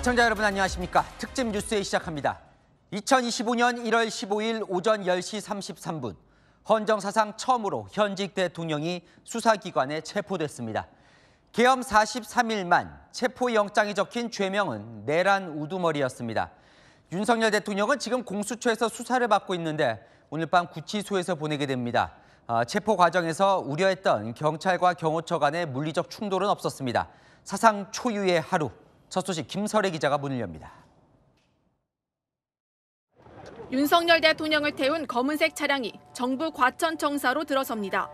시청자 여러분 안녕하십니까. 특집 뉴스에 시작합니다. 2025년 1월 15일 오전 10시 33분 헌정사상 처음으로 현직 대통령이 수사기관에 체포됐습니다. 계엄 43일 만 체포영장이 적힌 죄명은 내란 우두머리였습니다. 윤석열 대통령은 지금 공수처에서 수사를 받고 있는데 오늘 밤 구치소에서 보내게 됩니다. 체포 과정에서 우려했던 경찰과 경호처 간의 물리적 충돌은 없었습니다. 사상 초유의 하루. 첫 소식 김설혜 기자가 문을 엽니다. 윤석열 대통령을 태운 검은색 차량이 정부 과천청사로 들어섭니다.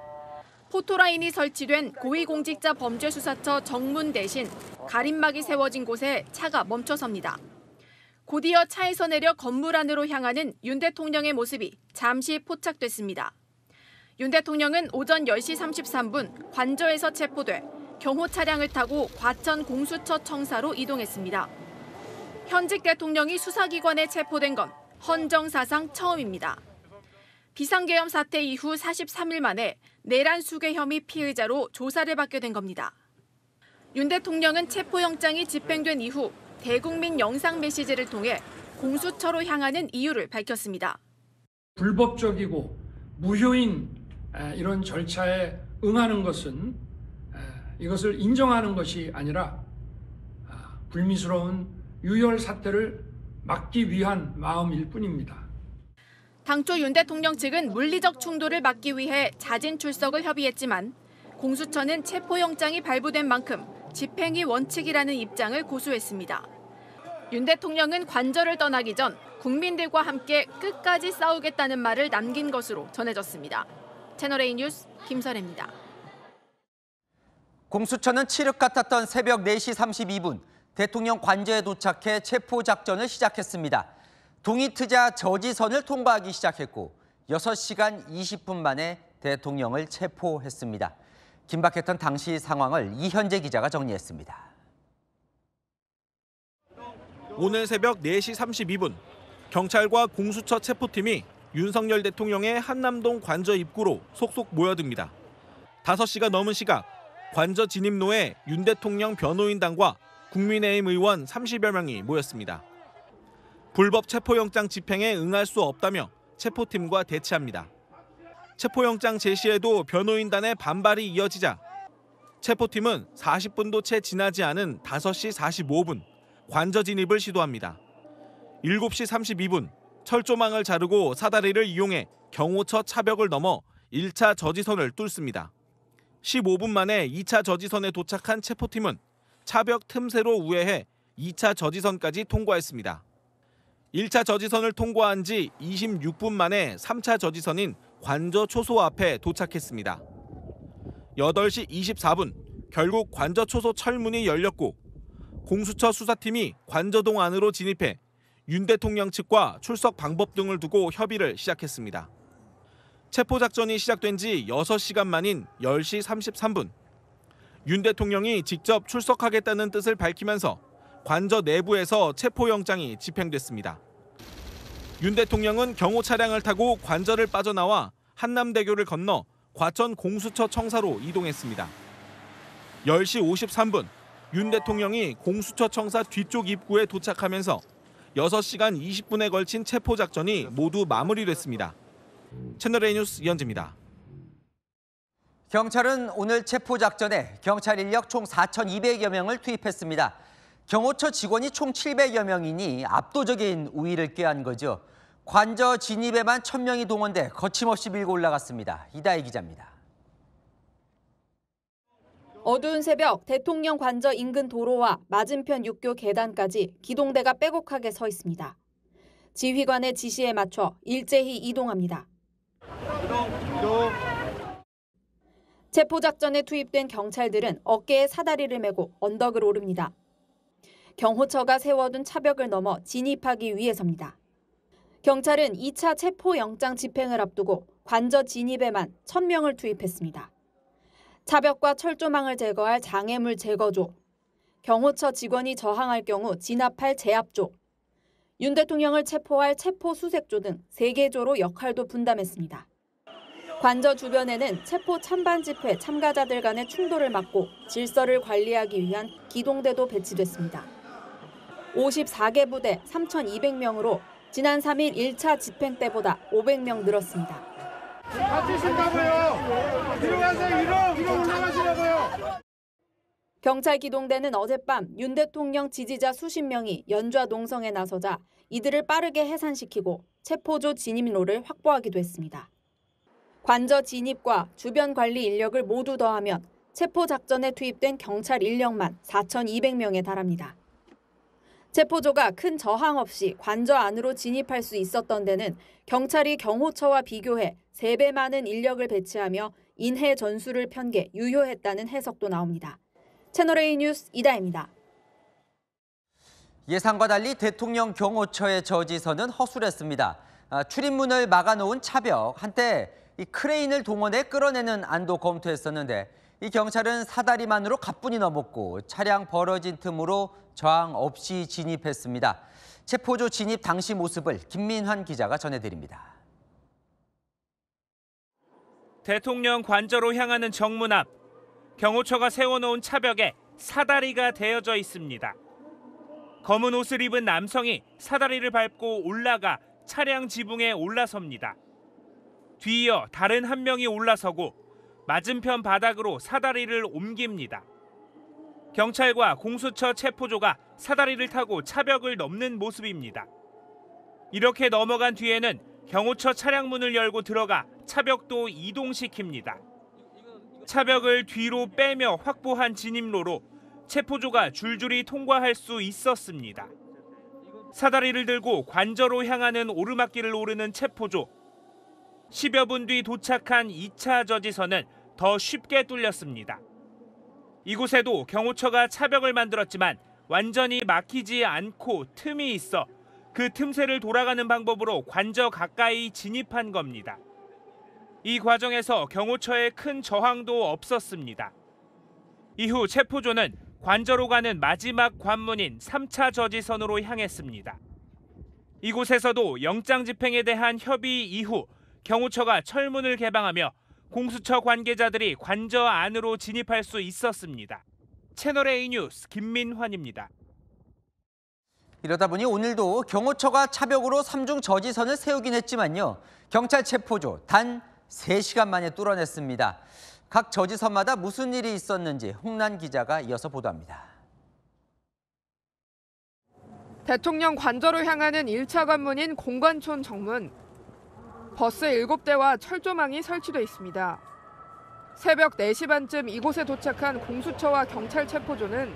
포토라인이 설치된 고위공직자 범죄수사처 정문 대신 가림막이 세워진 곳에 차가 멈춰섭니다. 곧이어 차에서 내려 건물 안으로 향하는 윤 대통령의 모습이 잠시 포착됐습니다. 윤 대통령은 오전 10시 33분 관저에서 체포돼 경호 차량을 타고 과천 공수처 청사로 이동했습니다. 현직 대통령이 수사기관에 체포된 건 헌정사상 처음입니다. 비상계엄 사태 이후 43일 만에 내란 수괴 혐의 피의자로 조사를 받게 된 겁니다. 윤 대통령은 체포영장이 집행된 이후 대국민 영상 메시지를 통해 공수처로 향하는 이유를 밝혔습니다. 불법적이고 무효인 이런 절차에 응하는 것은 이것을 인정하는 것이 아니라 불미스러운 유혈 사태를 막기 위한 마음일 뿐입니다. 당초 윤 대통령 측은 물리적 충돌을 막기 위해 자진 출석을 협의했지만 공수처는 체포영장이 발부된 만큼 집행이 원칙이라는 입장을 고수했습니다. 윤 대통령은 관저를 떠나기 전 국민들과 함께 끝까지 싸우겠다는 말을 남긴 것으로 전해졌습니다. 채널A 뉴스 김설혜입니다. 공수처는 칠흑 같았던 새벽 4시 32분 대통령 관저에 도착해 체포 작전을 시작했습니다. 동의트자 저지선을 통과하기 시작했고 6시간 20분 만에 대통령을 체포했습니다. 긴박했던 당시 상황을 이현재 기자가 정리했습니다. 오늘 새벽 4시 32분 경찰과 공수처 체포팀이 윤석열 대통령의 한남동 관저 입구로 속속 모여듭니다. 5시가 넘은 시각 관저 진입로에 윤 대통령 변호인단과 국민의힘 의원 30여 명이 모였습니다. 불법 체포영장 집행에 응할 수 없다며 체포팀과 대치합니다. 체포영장 제시에도 변호인단의 반발이 이어지자 체포팀은 40분도 채 지나지 않은 5시 45분 관저 진입을 시도합니다. 7시 32분 철조망을 자르고 사다리를 이용해 경호처 차벽을 넘어 1차 저지선을 뚫습니다. 15분 만에 2차 저지선에 도착한 체포팀은 차벽 틈새로 우회해 2차 저지선까지 통과했습니다. 1차 저지선을 통과한 지 26분 만에 3차 저지선인 관저 초소 앞에 도착했습니다. 8시 24분 결국 관저 초소 철문이 열렸고 공수처 수사팀이 관저동 안으로 진입해 윤 대통령 측과 출석 방법 등을 두고 협의를 시작했습니다. 체포작전이 시작된 지 6시간 만인 10시 33분 윤 대통령이 직접 출석하겠다는 뜻을 밝히면서 관저 내부에서 체포영장이 집행됐습니다. 윤 대통령은 경호 차량을 타고 관저를 빠져나와 한남대교를 건너 과천 공수처 청사로 이동했습니다. 10시 53분 윤 대통령이 공수처 청사 뒤쪽 입구에 도착하면서 6시간 20분에 걸친 체포작전이 모두 마무리됐습니다. 채널A 뉴스 이현재입니다. 경찰은 오늘 체포 작전에 경찰 인력 총 4,200여 명을 투입했습니다. 경호처 직원이 총 700여 명이니 압도적인 우위를 꾀한 거죠. 관저 진입에만 1,000명이 동원돼 거침없이 밀고 올라갔습니다. 이다희 기자입니다. 어두운 새벽 대통령 관저 인근 도로와 맞은편 육교 계단까지 기동대가 빼곡하게 서 있습니다. 지휘관의 지시에 맞춰 일제히 이동합니다. 체포작전에 투입된 경찰들은 어깨에 사다리를 메고 언덕을 오릅니다. 경호처가 세워둔 차벽을 넘어 진입하기 위해서입니다. 경찰은 2차 체포영장 집행을 앞두고 관저 진입에만 1,000명을 투입했습니다. 차벽과 철조망을 제거할 장애물 제거조, 경호처 직원이 저항할 경우 진압할 제압조, 윤 대통령을 체포할 체포수색조 등 3개 조로 역할도 분담했습니다. 관저 주변에는 체포 찬반 집회 참가자들 간의 충돌을 막고 질서를 관리하기 위한 기동대도 배치됐습니다. 54개 부대 3,200명으로 지난 3일 1차 집행 때보다 500명 늘었습니다. 다치신다고요? 뒤로 가세요. 위로 올라가시라고요. 경찰 기동대는 어젯밤 윤 대통령 지지자 수십 명이 연좌 농성에 나서자 이들을 빠르게 해산시키고 체포조 진입로를 확보하기도 했습니다. 관저 진입과 주변 관리 인력을 모두 더하면 체포 작전에 투입된 경찰 인력만 4,200명에 달합니다. 체포조가 큰 저항 없이 관저 안으로 진입할 수 있었던 데는 경찰이 경호처와 비교해 3배 많은 인력을 배치하며 인해 전술을 편게 유효했다는 해석도 나옵니다. 채널A 뉴스 이다혜입니다. 예상과 달리 대통령 경호처의 저지선은 허술했습니다. 출입문을 막아놓은 차벽, 한때 이 크레인을 동원해 끌어내는 안도 검토했었는데 이 경찰은 사다리만으로 가뿐히 넘었고 차량 벌어진 틈으로 저항 없이 진입했습니다. 체포조 진입 당시 모습을 김민환 기자가 전해드립니다. 대통령 관저로 향하는 정문 앞, 경호처가 세워놓은 차벽에 사다리가 대여져 있습니다. 검은 옷을 입은 남성이 사다리를 밟고 올라가 차량 지붕에 올라섭니다. 뒤이어 다른 한 명이 올라서고 맞은편 바닥으로 사다리를 옮깁니다. 경찰과 공수처 체포조가 사다리를 타고 차벽을 넘는 모습입니다. 이렇게 넘어간 뒤에는 경호처 차량 문을 열고 들어가 차벽도 이동시킵니다. 차벽을 뒤로 빼며 확보한 진입로로 체포조가 줄줄이 통과할 수 있었습니다. 사다리를 들고 관저로 향하는 오르막길을 오르는 체포조. 10여 분 뒤 도착한 2차 저지선은 더 쉽게 뚫렸습니다. 이곳에도 경호처가 차벽을 만들었지만 완전히 막히지 않고 틈이 있어 그 틈새를 돌아가는 방법으로 관저 가까이 진입한 겁니다. 이 과정에서 경호처에 큰 저항도 없었습니다. 이후 체포조는 관저로 가는 마지막 관문인 3차 저지선으로 향했습니다. 이곳에서도 영장 집행에 대한 협의 이후 경호처가 철문을 개방하며 공수처 관계자들이 관저 안으로 진입할 수 있었습니다. 채널A 뉴스 김민환입니다. 이러다 보니 오늘도 경호처가 차벽으로 3중 저지선을 세우긴 했지만요. 경찰 체포조 단 3시간 만에 뚫어냈습니다. 각 저지선마다 무슨 일이 있었는지 홍란 기자가 이어서 보도합니다. 대통령 관저로 향하는 1차 관문인 공관촌 정문. 버스 7대와 철조망이 설치돼 있습니다. 새벽 4시 반쯤 이곳에 도착한 공수처와 경찰 체포조는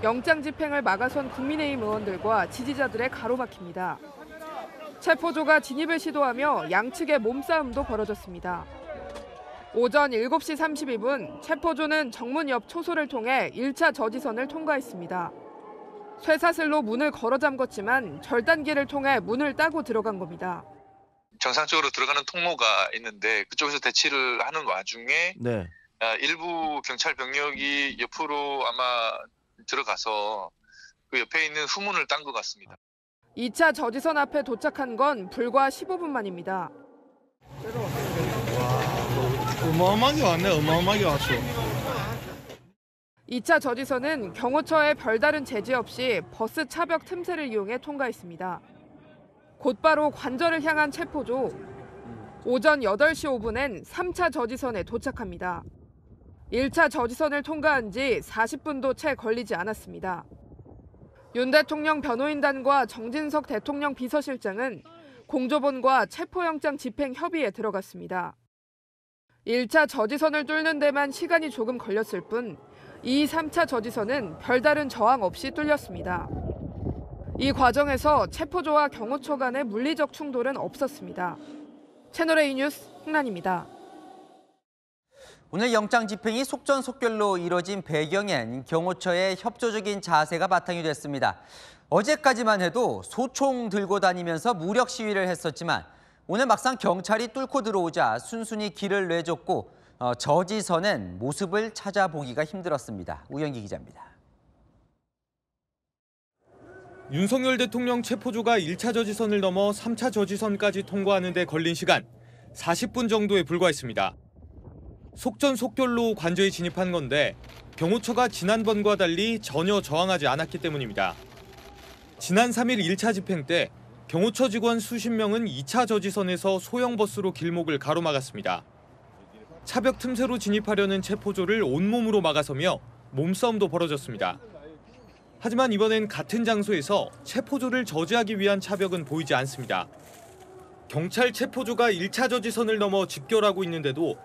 영장 집행을 막아선 국민의힘 의원들과 지지자들의 가로막힙니다. 체포조가 진입을 시도하며 양측의 몸싸움도 벌어졌습니다. 오전 7시 32분 체포조는 정문 옆 초소를 통해 1차 저지선을 통과했습니다. 쇠사슬로 문을 걸어 잠궜지만 절단기를 통해 문을 따고 들어간 겁니다. 정상적으로 들어가는 통로가 있는데 그쪽에서 대치를 하는 와중에 일부 경찰 병력이 옆으로 아마 들어가서 그 옆에 있는 후문을 딴 것 같습니다. 2차 저지선 앞에 도착한 건 불과 15분 만입니다. 어마어마하게 왔네. 어마어마하게 왔어. 2차 저지선은 경호처의 별다른 제지 없이 버스 차벽 틈새를 이용해 통과했습니다. 곧바로 관저를 향한 체포조. 오전 8시 5분엔 3차 저지선에 도착합니다. 1차 저지선을 통과한 지 40분도 채 걸리지 않았습니다. 윤 대통령 변호인단과 정진석 대통령 비서실장은 공조본과 체포영장 집행 협의에 들어갔습니다. 1차 저지선을 뚫는 데만 시간이 조금 걸렸을 뿐 2, 3차 저지선은 별다른 저항 없이 뚫렸습니다. 이 과정에서 체포조와 경호처 간의 물리적 충돌은 없었습니다. 채널A 뉴스 홍란입니다. 오늘 영장 집행이 속전속결로 이뤄진 배경엔 경호처의 협조적인 자세가 바탕이 됐습니다. 어제까지만 해도 소총 들고 다니면서 무력 시위를 했었지만 오늘 막상 경찰이 뚫고 들어오자 순순히 길을 내줬고 저지선엔 모습을 찾아보기가 힘들었습니다. 우영기 기자입니다. 윤석열 대통령 체포조가 1차 저지선을 넘어 3차 저지선까지 통과하는 데 걸린 시간 40분 정도에 불과했습니다. 속전속결로 관저에 진입한 건데 경호처가 지난번과 달리 전혀 저항하지 않았기 때문입니다. 지난 3일 1차 집행 때 경호처 직원 수십 명은 2차 저지선에서 소형 버스로 길목을 가로막았습니다. 차벽 틈새로 진입하려는 체포조를 온몸으로 막아서며 몸싸움도 벌어졌습니다. 하지만 이번엔 같은 장소에서 체포조를 저지하기 위한 차벽은 보이지 않습니다. 경찰 체포조가 1차 저지선을 넘어 집결하고 있는데도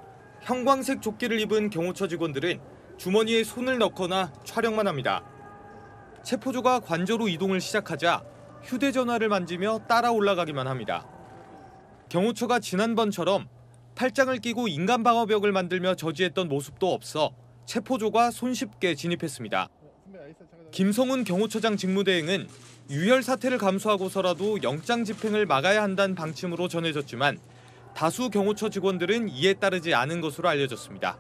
형광색 조끼를 입은 경호처 직원들은 주머니에 손을 넣거나 촬영만 합니다. 체포조가 관저로 이동을 시작하자 휴대전화를 만지며 따라 올라가기만 합니다. 경호처가 지난번처럼 팔짱을 끼고 인간방어벽을 만들며 저지했던 모습도 없어 체포조가 손쉽게 진입했습니다. 김성훈 경호처장 직무대행은 유혈 사태를 감수하고서라도 영장 집행을 막아야 한다는 방침으로 전해졌지만 다수 경호처 직원들은 이에 따르지 않은 것으로 알려졌습니다.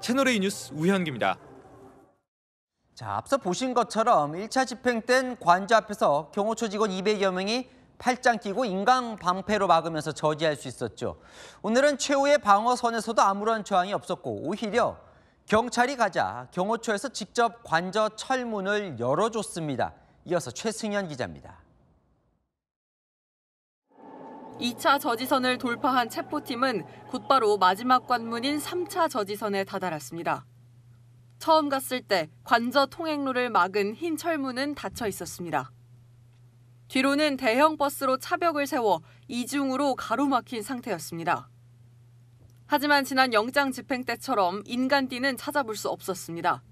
채널A 뉴스 우현기입니다. 자, 앞서 보신 것처럼 1차 집행 땐 관저 앞에서 경호처 직원 200여 명이 팔짱 끼고 인강 방패로 막으면서 저지할 수 있었죠. 오늘은 최후의 방어선에서도 아무런 저항이 없었고 오히려 경찰이 가자 경호처에서 직접 관저 철문을 열어줬습니다. 이어서 최승현 기자입니다. 2차 저지선을 돌파한 체포팀은 곧바로 마지막 관문인 3차 저지선에 다다랐습니다. 처음 갔을 때 관저 통행로를 막은 흰 철문은 닫혀 있었습니다. 뒤로는 대형 버스로 차벽을 세워 이중으로 가로막힌 상태였습니다. 하지만 지난 영장 집행 때처럼 인간띠는 찾아볼 수 없었습니다.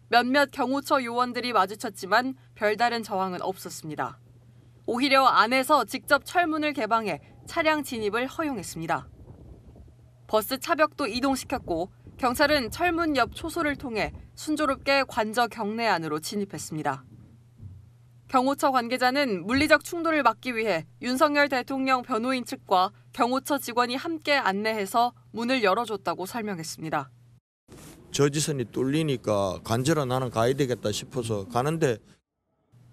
몇몇 경호처 요원들이 마주쳤지만 별다른 저항은 없었습니다. 오히려 안에서 직접 철문을 개방해 차량 진입을 허용했습니다. 버스 차벽도 이동시켰고 경찰은 철문 옆 초소를 통해 순조롭게 관저 경내 안으로 진입했습니다. 경호처 관계자는 물리적 충돌을 막기 위해 윤석열 대통령 변호인 측과 경호처 직원이 함께 안내해서 문을 열어줬다고 설명했습니다. 저지선이 뚫리니까 관저로 나는 가야 되겠다 싶어서 가는데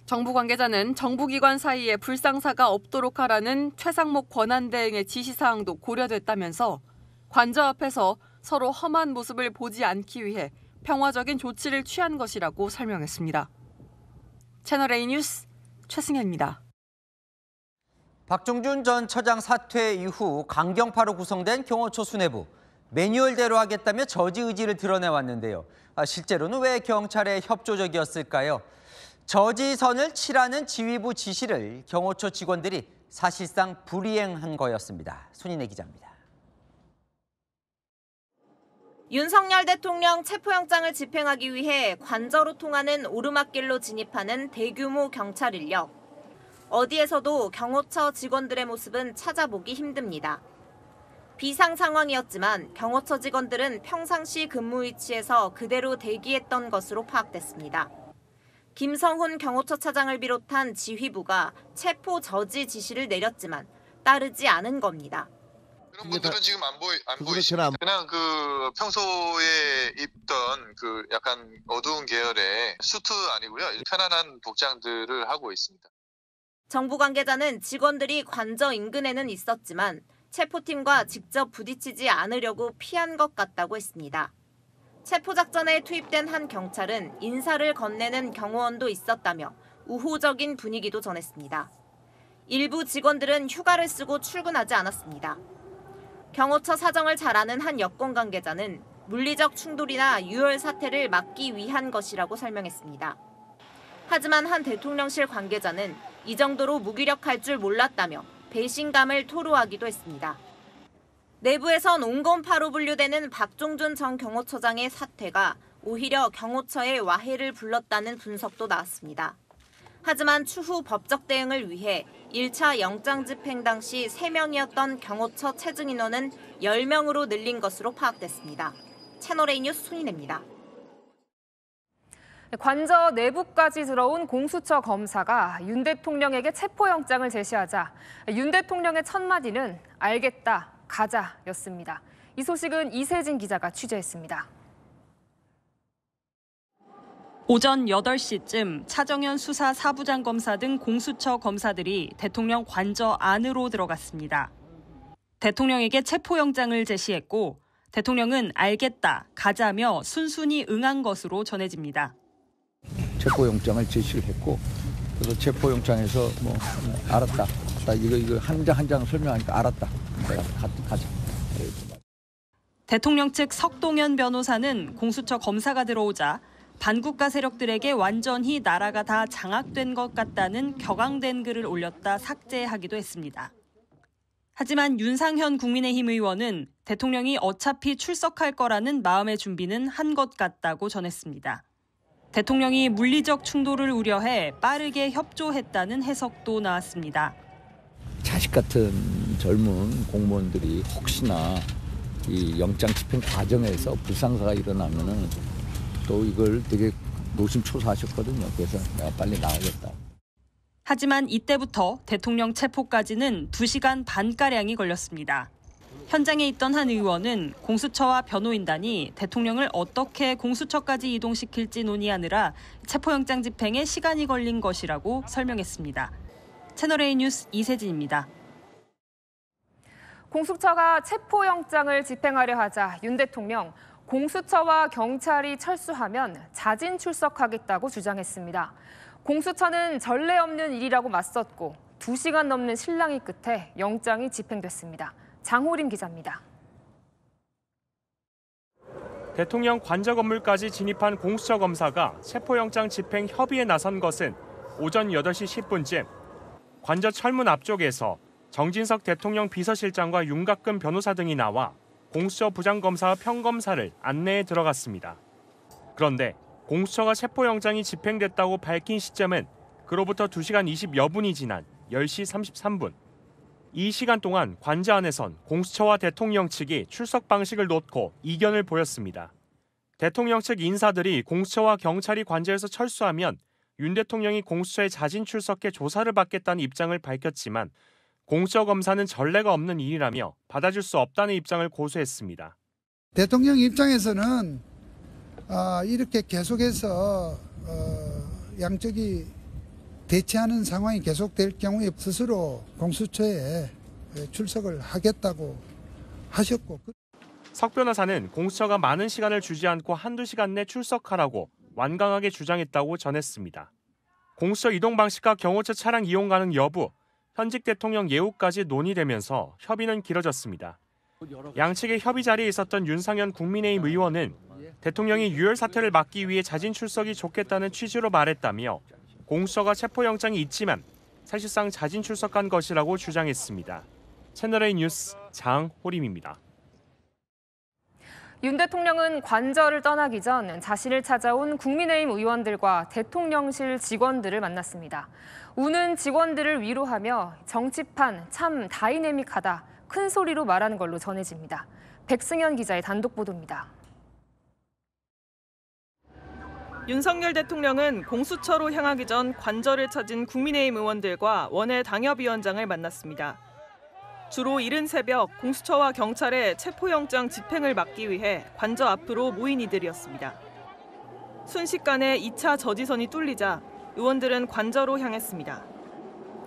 정부 관계자는 정부기관 사이에 불상사가 없도록 하라는 최상목 권한대행의 지시사항도 고려됐다면서 관저 앞에서 서로 험한 모습을 보지 않기 위해 평화적인 조치를 취한 것이라고 설명했습니다. 채널A 뉴스 최승현입니다. 박종준 전 처장 사퇴 이후 강경파로 구성된 경호처 수뇌부. 매뉴얼대로 하겠다며 저지 의지를 드러내왔는데요. 실제로는 왜 경찰에 협조적이었을까요? 저지선을 칠하는 지휘부 지시를 경호처 직원들이 사실상 불이행한 거였습니다. 손인혜 기자입니다. 윤석열 대통령 체포영장을 집행하기 위해 관저로 통하는 오르막길로 진입하는 대규모 경찰 인력. 어디에서도 경호처 직원들의 모습은 찾아보기 힘듭니다. 비상 상황이었지만 경호처 직원들은 평상시 근무 위치에서 그대로 대기했던 것으로 파악됐습니다. 김성훈 경호처 차장을 비롯한 지휘부가 체포 저지 지시를 내렸지만 따르지 않은 겁니다. 그런 분들은 지금 안 보이시죠? 그냥 그 평소에 입던 그 약간 어두운 계열의 수트 아니고요. 편안한 복장들을 하고 있습니다. 정부 관계자는 직원들이 관저 인근에는 있었지만 체포팀과 직접 부딪히지 않으려고 피한 것 같다고 했습니다. 체포작전에 투입된 한 경찰은 인사를 건네는 경호원도 있었다며 우호적인 분위기도 전했습니다. 일부 직원들은 휴가를 쓰고 출근하지 않았습니다. 경호처 사정을 잘 아는 한 여권 관계자는 물리적 충돌이나 유혈 사태를 막기 위한 것이라고 설명했습니다. 하지만 한 대통령실 관계자는 이 정도로 무기력할 줄 몰랐다며 배신감을 토로하기도 했습니다. 내부에선 온건파로 분류되는 박종준 전 경호처장의 사퇴가 오히려 경호처의 와해를 불렀다는 분석도 나왔습니다. 하지만 추후 법적 대응을 위해 1차 영장 집행 당시 3명이었던 경호처 체증 인원은 10명으로 늘린 것으로 파악됐습니다. 채널A 뉴스 손인혜입니다. 관저 내부까지 들어온 공수처 검사가 윤 대통령에게 체포영장을 제시하자 윤 대통령의 첫 마디는 알겠다, 가자였습니다. 이 소식은 이세진 기자가 취재했습니다. 오전 8시쯤 차정현 수사 4부장 검사 등 공수처 검사들이 대통령 관저 안으로 들어갔습니다. 대통령에게 체포영장을 제시했고 대통령은 알겠다, 가자며 순순히 응한 것으로 전해집니다. 체포영장을 제시를 했고 그래서 체포영장에서 뭐 알았다. 이거 한 장 한 장 설명하니까 알았다. 가자. 대통령 측 석동현 변호사는 공수처 검사가 들어오자 반국가 세력들에게 완전히 나라가 다 장악된 것 같다는 격앙된 글을 올렸다 삭제하기도 했습니다. 하지만 윤상현 국민의힘 의원은 대통령이 어차피 출석할 거라는 마음의 준비는 한 것 같다고 전했습니다. 대통령이 물리적 충돌을 우려해 빠르게 협조했다는 해석도 나왔습니다. 자식 같은 젊은 공무원들이 혹시나 이 영장 집행 과정에서 불상사가 일어나면은 또 이걸 되게 노심초사하셨거든요. 그래서 내가 빨리 나가겠다. 하지만 이때부터 대통령 체포까지는 2시간 반가량이 걸렸습니다. 현장에 있던 한 의원은 공수처와 변호인단이 대통령을 어떻게 공수처까지 이동시킬지 논의하느라 체포영장 집행에 시간이 걸린 것이라고 설명했습니다. 채널A 뉴스 이세진입니다. 공수처가 체포영장을 집행하려 하자 윤 대통령, 공수처와 경찰이 철수하면 자진 출석하겠다고 주장했습니다. 공수처는 전례 없는 일이라고 맞섰고 2시간 넘는 실랑이 끝에 영장이 집행됐습니다. 장호림 기자입니다. 대통령 관저 건물까지 진입한 공수처 검사가 체포영장 집행 협의에 나선 것은 오전 8시 10분쯤 관저 철문 앞쪽에서 정진석 대통령 비서실장과 윤곽근 변호사 등이 나와 공수처 부장검사와 평검사를 안내해 들어갔습니다. 그런데 공수처가 체포영장이 집행됐다고 밝힌 시점은 그로부터 2시간 20여 분이 지난 10시 33분. 이 시간 동안 관저 안에선 공수처와 대통령 측이 출석 방식을 놓고 이견을 보였습니다. 대통령 측 인사들이 공수처와 경찰이 관저에서 철수하면 윤 대통령이 공수처에 자진 출석해 조사를 받겠다는 입장을 밝혔지만 공수처 검사는 전례가 없는 일이라며 받아줄 수 없다는 입장을 고수했습니다. 대통령 입장에서는 이렇게 계속해서 양쪽이 대치하는 상황이 계속될 경우에 스스로 공수처에 출석을 하겠다고 하셨고. 석 변호사는 공수처가 많은 시간을 주지 않고 1~2시간 내 출석하라고 완강하게 주장했다고 전했습니다. 공수처 이동 방식과 경호처 차량 이용 가능 여부, 현직 대통령 예우까지 논의되면서 협의는 길어졌습니다. 양측의 협의 자리에 있었던 윤상현 국민의힘 의원은 대통령이 유혈 사태를 막기 위해 자진 출석이 좋겠다는 취지로 말했다며 공수처가 체포영장이 있지만 사실상 자진 출석한 것이라고 주장했습니다. 채널A 뉴스 장호림입니다. 윤 대통령은 관저를 떠나기 전 자신을 찾아온 국민의힘 의원들과 대통령실 직원들을 만났습니다. 우는 직원들을 위로하며 정치판 참 다이내믹하다 큰 소리로 말하는 걸로 전해집니다. 백승현 기자의 단독 보도입니다. 윤석열 대통령은 공수처로 향하기 전 관저를 찾은 국민의힘 의원들과 원외 당협위원장을 만났습니다. 주로 이른 새벽 공수처와 경찰의 체포영장 집행을 막기 위해 관저 앞으로 모인 이들이었습니다. 순식간에 2차 저지선이 뚫리자 의원들은 관저로 향했습니다.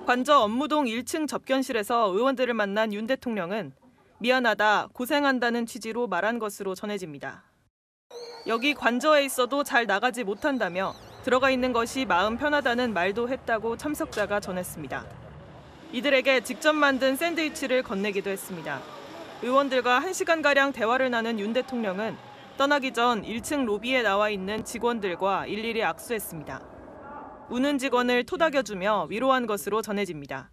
관저 업무동 1층 접견실에서 의원들을 만난 윤 대통령은 미안하다, 고생한다는 취지로 말한 것으로 전해집니다. 여기 관저에 있어도 잘 나가지 못한다며 들어가 있는 것이 마음 편하다는 말도 했다고 참석자가 전했습니다. 이들에게 직접 만든 샌드위치를 건네기도 했습니다. 의원들과 1시간가량 대화를 나눈 윤 대통령은 떠나기 전 1층 로비에 나와 있는 직원들과 일일이 악수했습니다. 우는 직원을 토닥여주며 위로한 것으로 전해집니다.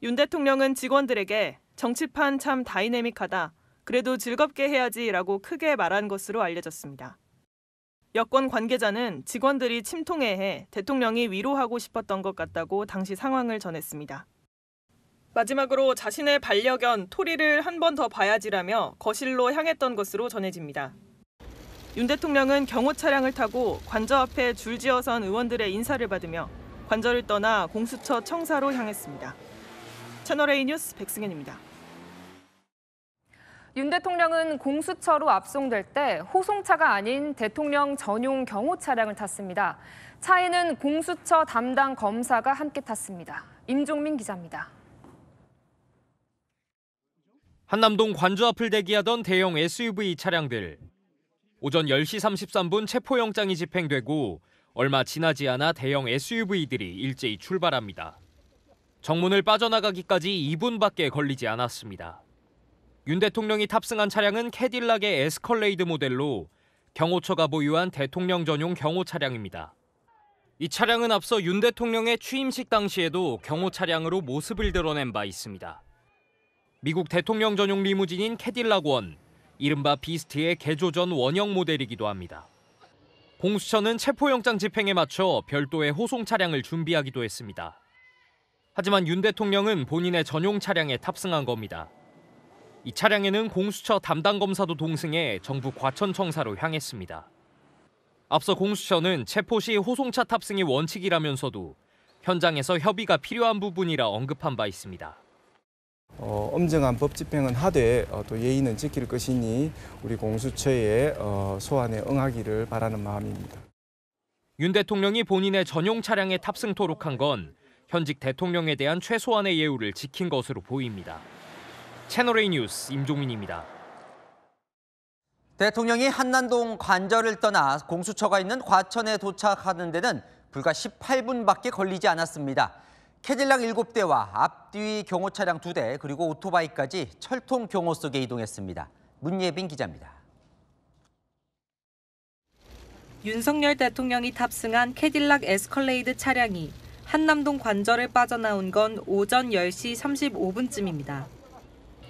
윤 대통령은 직원들에게 정치판 참 다이내믹하다, 그래도 즐겁게 해야지라고 크게 말한 것으로 알려졌습니다. 여권 관계자는 직원들이 침통해해 대통령이 위로하고 싶었던 것 같다고 당시 상황을 전했습니다. 마지막으로 자신의 반려견 토리를 한 번 더 봐야지라며 거실로 향했던 것으로 전해집니다. 윤 대통령은 경호 차량을 타고 관저 앞에 줄지어선 의원들의 인사를 받으며 관저를 떠나 공수처 청사로 향했습니다. 채널A 뉴스 백승현입니다. 윤 대통령은 공수처로 압송될 때 호송차가 아닌 대통령 전용 경호 차량을 탔습니다. 차에는 공수처 담당 검사가 함께 탔습니다. 임종민 기자입니다. 한남동 관저 앞을 대기하던 대형 SUV 차량들. 오전 10시 33분 체포영장이 집행되고 얼마 지나지 않아 대형 SUV들이 일제히 출발합니다. 정문을 빠져나가기까지 2분밖에 걸리지 않았습니다. 윤 대통령이 탑승한 차량은 캐딜락의 에스컬레이드 모델로 경호처가 보유한 대통령 전용 경호 차량입니다. 이 차량은 앞서 윤 대통령의 취임식 당시에도 경호 차량으로 모습을 드러낸 바 있습니다. 미국 대통령 전용 리무진인 캐딜락 원, 이른바 비스트의 개조전 원형 모델이기도 합니다. 공수처는 체포영장 집행에 맞춰 별도의 호송 차량을 준비하기도 했습니다. 하지만 윤 대통령은 본인의 전용 차량에 탑승한 겁니다. 이 차량에는 공수처 담당 검사도 동승해 정부 과천청사로 향했습니다. 앞서 공수처는 체포 시 호송차 탑승이 원칙이라면서도 현장에서 협의가 필요한 부분이라 언급한 바 있습니다. 엄정한 법 집행은 하되 또 예의는 지킬 것이니 우리 공수처의 소환에 응하기를 바라는 마음입니다. 윤 대통령이 본인의 전용 차량에 탑승토록 한 건 현직 대통령에 대한 최소한의 예우를 지킨 것으로 보입니다. 채널A 뉴스 임종민입니다. 대통령이 한남동 관저를 떠나 공수처가 있는 과천에 도착하는 데는 불과 18분밖에 걸리지 않았습니다. 캐딜락 7대와 앞뒤 경호 차량 2대 그리고 오토바이까지 철통 경호 속에 이동했습니다. 문예빈 기자입니다. 윤석열 대통령이 탑승한 캐딜락 에스컬레이드 차량이 한남동 관저를 빠져나온 건 오전 10시 35분쯤입니다.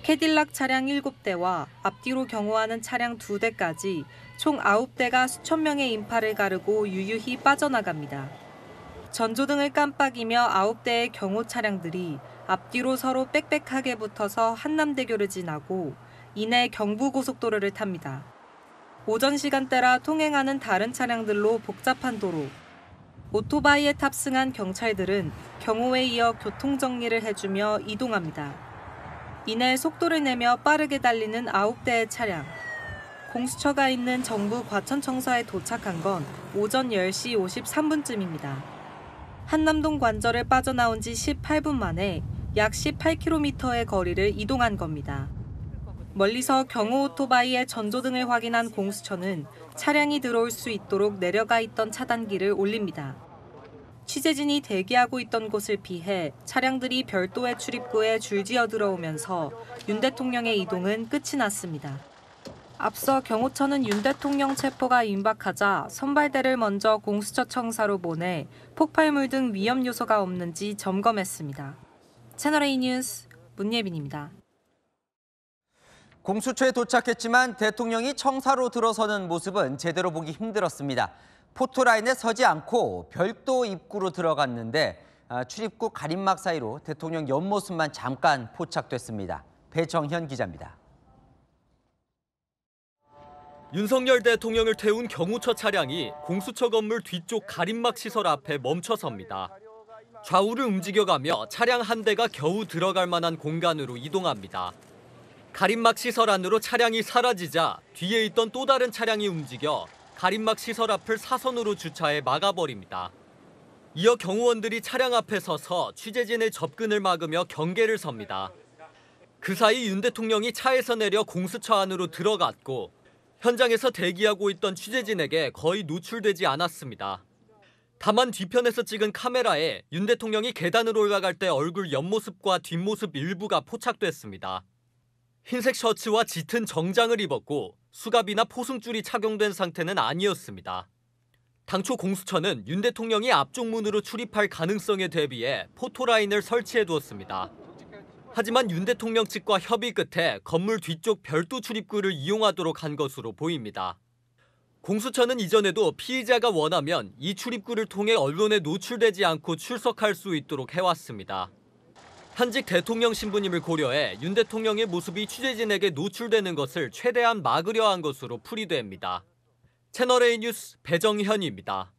캐딜락 차량 7대와 앞뒤로 경호하는 차량 2대까지 총 9대가 수천 명의 인파를 가르고 유유히 빠져나갑니다. 전조등을 깜빡이며 9대의 경호 차량들이 앞뒤로 서로 빽빽하게 붙어서 한남대교를 지나고 이내 경부고속도로를 탑니다. 오전 시간대라 통행하는 다른 차량들로 복잡한 도로. 오토바이에 탑승한 경찰들은 경호에 이어 교통정리를 해주며 이동합니다. 이내 속도를 내며 빠르게 달리는 9대의 차량. 공수처가 있는 정부 과천청사에 도착한 건 오전 10시 53분쯤입니다. 한남동 관저를 빠져나온 지 18분 만에 약 18km의 거리를 이동한 겁니다. 멀리서 경호 오토바이의 전조등을 확인한 공수처는 차량이 들어올 수 있도록 내려가 있던 차단기를 올립니다. 취재진이 대기하고 있던 곳을 피해 차량들이 별도의 출입구에 줄지어 들어오면서 윤 대통령의 이동은 끝이 났습니다. 앞서 경호처는 윤 대통령 체포가 임박하자 선발대를 먼저 공수처 청사로 보내 폭발물 등 위험 요소가 없는지 점검했습니다. 채널A 뉴스 문예빈입니다. 공수처에 도착했지만 대통령이 청사로 들어서는 모습은 제대로 보기 힘들었습니다. 포토라인에 서지 않고 별도 입구로 들어갔는데 출입구 가림막 사이로 대통령 옆모습만 잠깐 포착됐습니다. 배정현 기자입니다. 윤석열 대통령을 태운 경호처 차량이 공수처 건물 뒤쪽 가림막 시설 앞에 멈춰섭니다. 좌우를 움직여가며 차량 한 대가 겨우 들어갈 만한 공간으로 이동합니다. 가림막 시설 안으로 차량이 사라지자 뒤에 있던 또 다른 차량이 움직여 가림막 시설 앞을 사선으로 주차해 막아버립니다. 이어 경호원들이 차량 앞에 서서 취재진의 접근을 막으며 경계를 섭니다. 그 사이 윤 대통령이 차에서 내려 공수처 안으로 들어갔고 현장에서 대기하고 있던 취재진에게 거의 노출되지 않았습니다. 다만 뒤편에서 찍은 카메라에 윤 대통령이 계단으로 올라갈 때 얼굴 옆모습과 뒷모습 일부가 포착됐습니다. 흰색 셔츠와 짙은 정장을 입었고 수갑이나 포승줄이 착용된 상태는 아니었습니다. 당초 공수처는 윤 대통령이 앞쪽 문으로 출입할 가능성에 대비해 포토라인을 설치해두었습니다. 하지만 윤 대통령 측과 협의 끝에 건물 뒤쪽 별도 출입구를 이용하도록 한 것으로 보입니다. 공수처는 이전에도 피의자가 원하면 이 출입구를 통해 언론에 노출되지 않고 출석할 수 있도록 해왔습니다. 현직 대통령 신부님을 고려해 윤 대통령의 모습이 취재진에게 노출되는 것을 최대한 막으려 한 것으로 풀이됩니다. 채널A 뉴스 배정현입니다.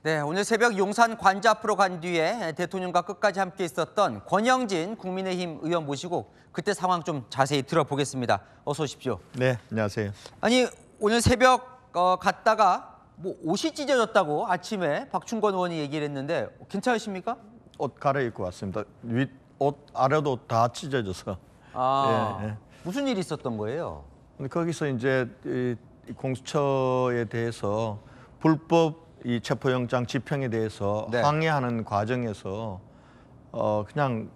네, 오늘 새벽 용산 관저 앞으로 간 뒤에 대통령과 끝까지 함께 있었던 권영진 국민의힘 의원 모시고 그때 상황 좀 자세히 들어보겠습니다. 어서 오십시오. 네, 안녕하세요. 아니, 오늘 새벽 갔다가 뭐 옷이 찢어졌다고 아침에 박충건 의원이 얘기를 했는데 괜찮으십니까? 옷 갈아입고 왔습니다. 윗옷 아래도 다 찢어져서. 예. 무슨 일이 있었던 거예요? 근데 거기서 이제 이 공수처에 대해서 불법 이 체포영장 집행에 대해서 네. 항의하는 과정에서 그냥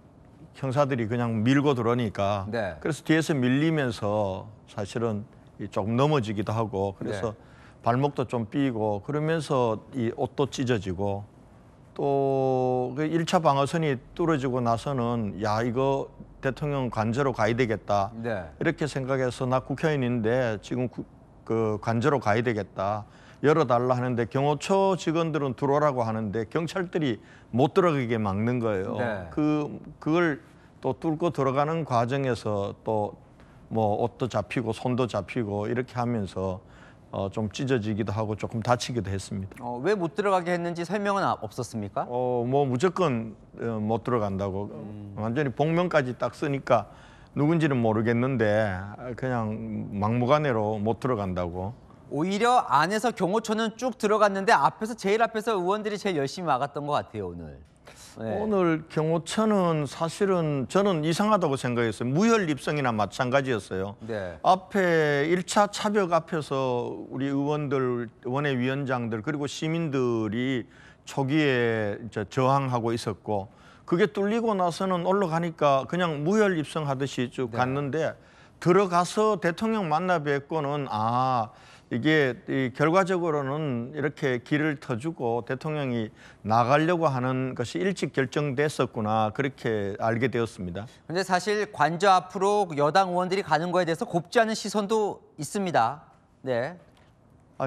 형사들이 그냥 밀고 들어오니까 네. 그래서 뒤에서 밀리면서 사실은 조금 넘어지기도 하고 그래서 네. 발목도 좀 삐고 그러면서 이 옷도 찢어지고 또 그 1차 방어선이 뚫어지고 나서는 야 이거 대통령 관저로 가야 되겠다 네. 이렇게 생각해서 나 국회의원인데 지금 그 관저로 가야 되겠다 열어달라 하는데 경호처 직원들은 들어오라고 하는데 경찰들이 못 들어가게 막는 거예요. 네. 그걸 또 뚫고 들어가는 과정에서 또 뭐 옷도 잡히고 손도 잡히고 이렇게 하면서 좀 찢어지기도 하고 조금 다치기도 했습니다. 왜 못 들어가게 했는지 설명은 없었습니까? 뭐 무조건 못 들어간다고 완전히 복면까지 딱 쓰니까 누군지는 모르겠는데 그냥 막무가내로 못 들어간다고. 오히려 안에서 경호처는 쭉 들어갔는데 제일 앞에서 의원들이 제일 열심히 막았던 것 같아요, 오늘. 네. 오늘 경호처는 사실은 저는 이상하다고 생각했어요. 무혈 입성이나 마찬가지였어요. 네. 앞에 1차 차벽 앞에서 우리 의원들, 원외위원장들 그리고 시민들이 초기에 이제 저항하고 있었고 그게 뚫리고 나서는 올라가니까 그냥 무혈 입성하듯이 쭉 갔는데 들어가서 대통령 만나 뵙고는 이게 결과적으로는 이렇게 길을 터주고 대통령이 나가려고 하는 것이 일찍 결정됐었구나 그렇게 알게 되었습니다. 근데 사실 관저 앞으로 여당 의원들이 가는 거에 대해서 곱지 않은 시선도 있습니다. 네.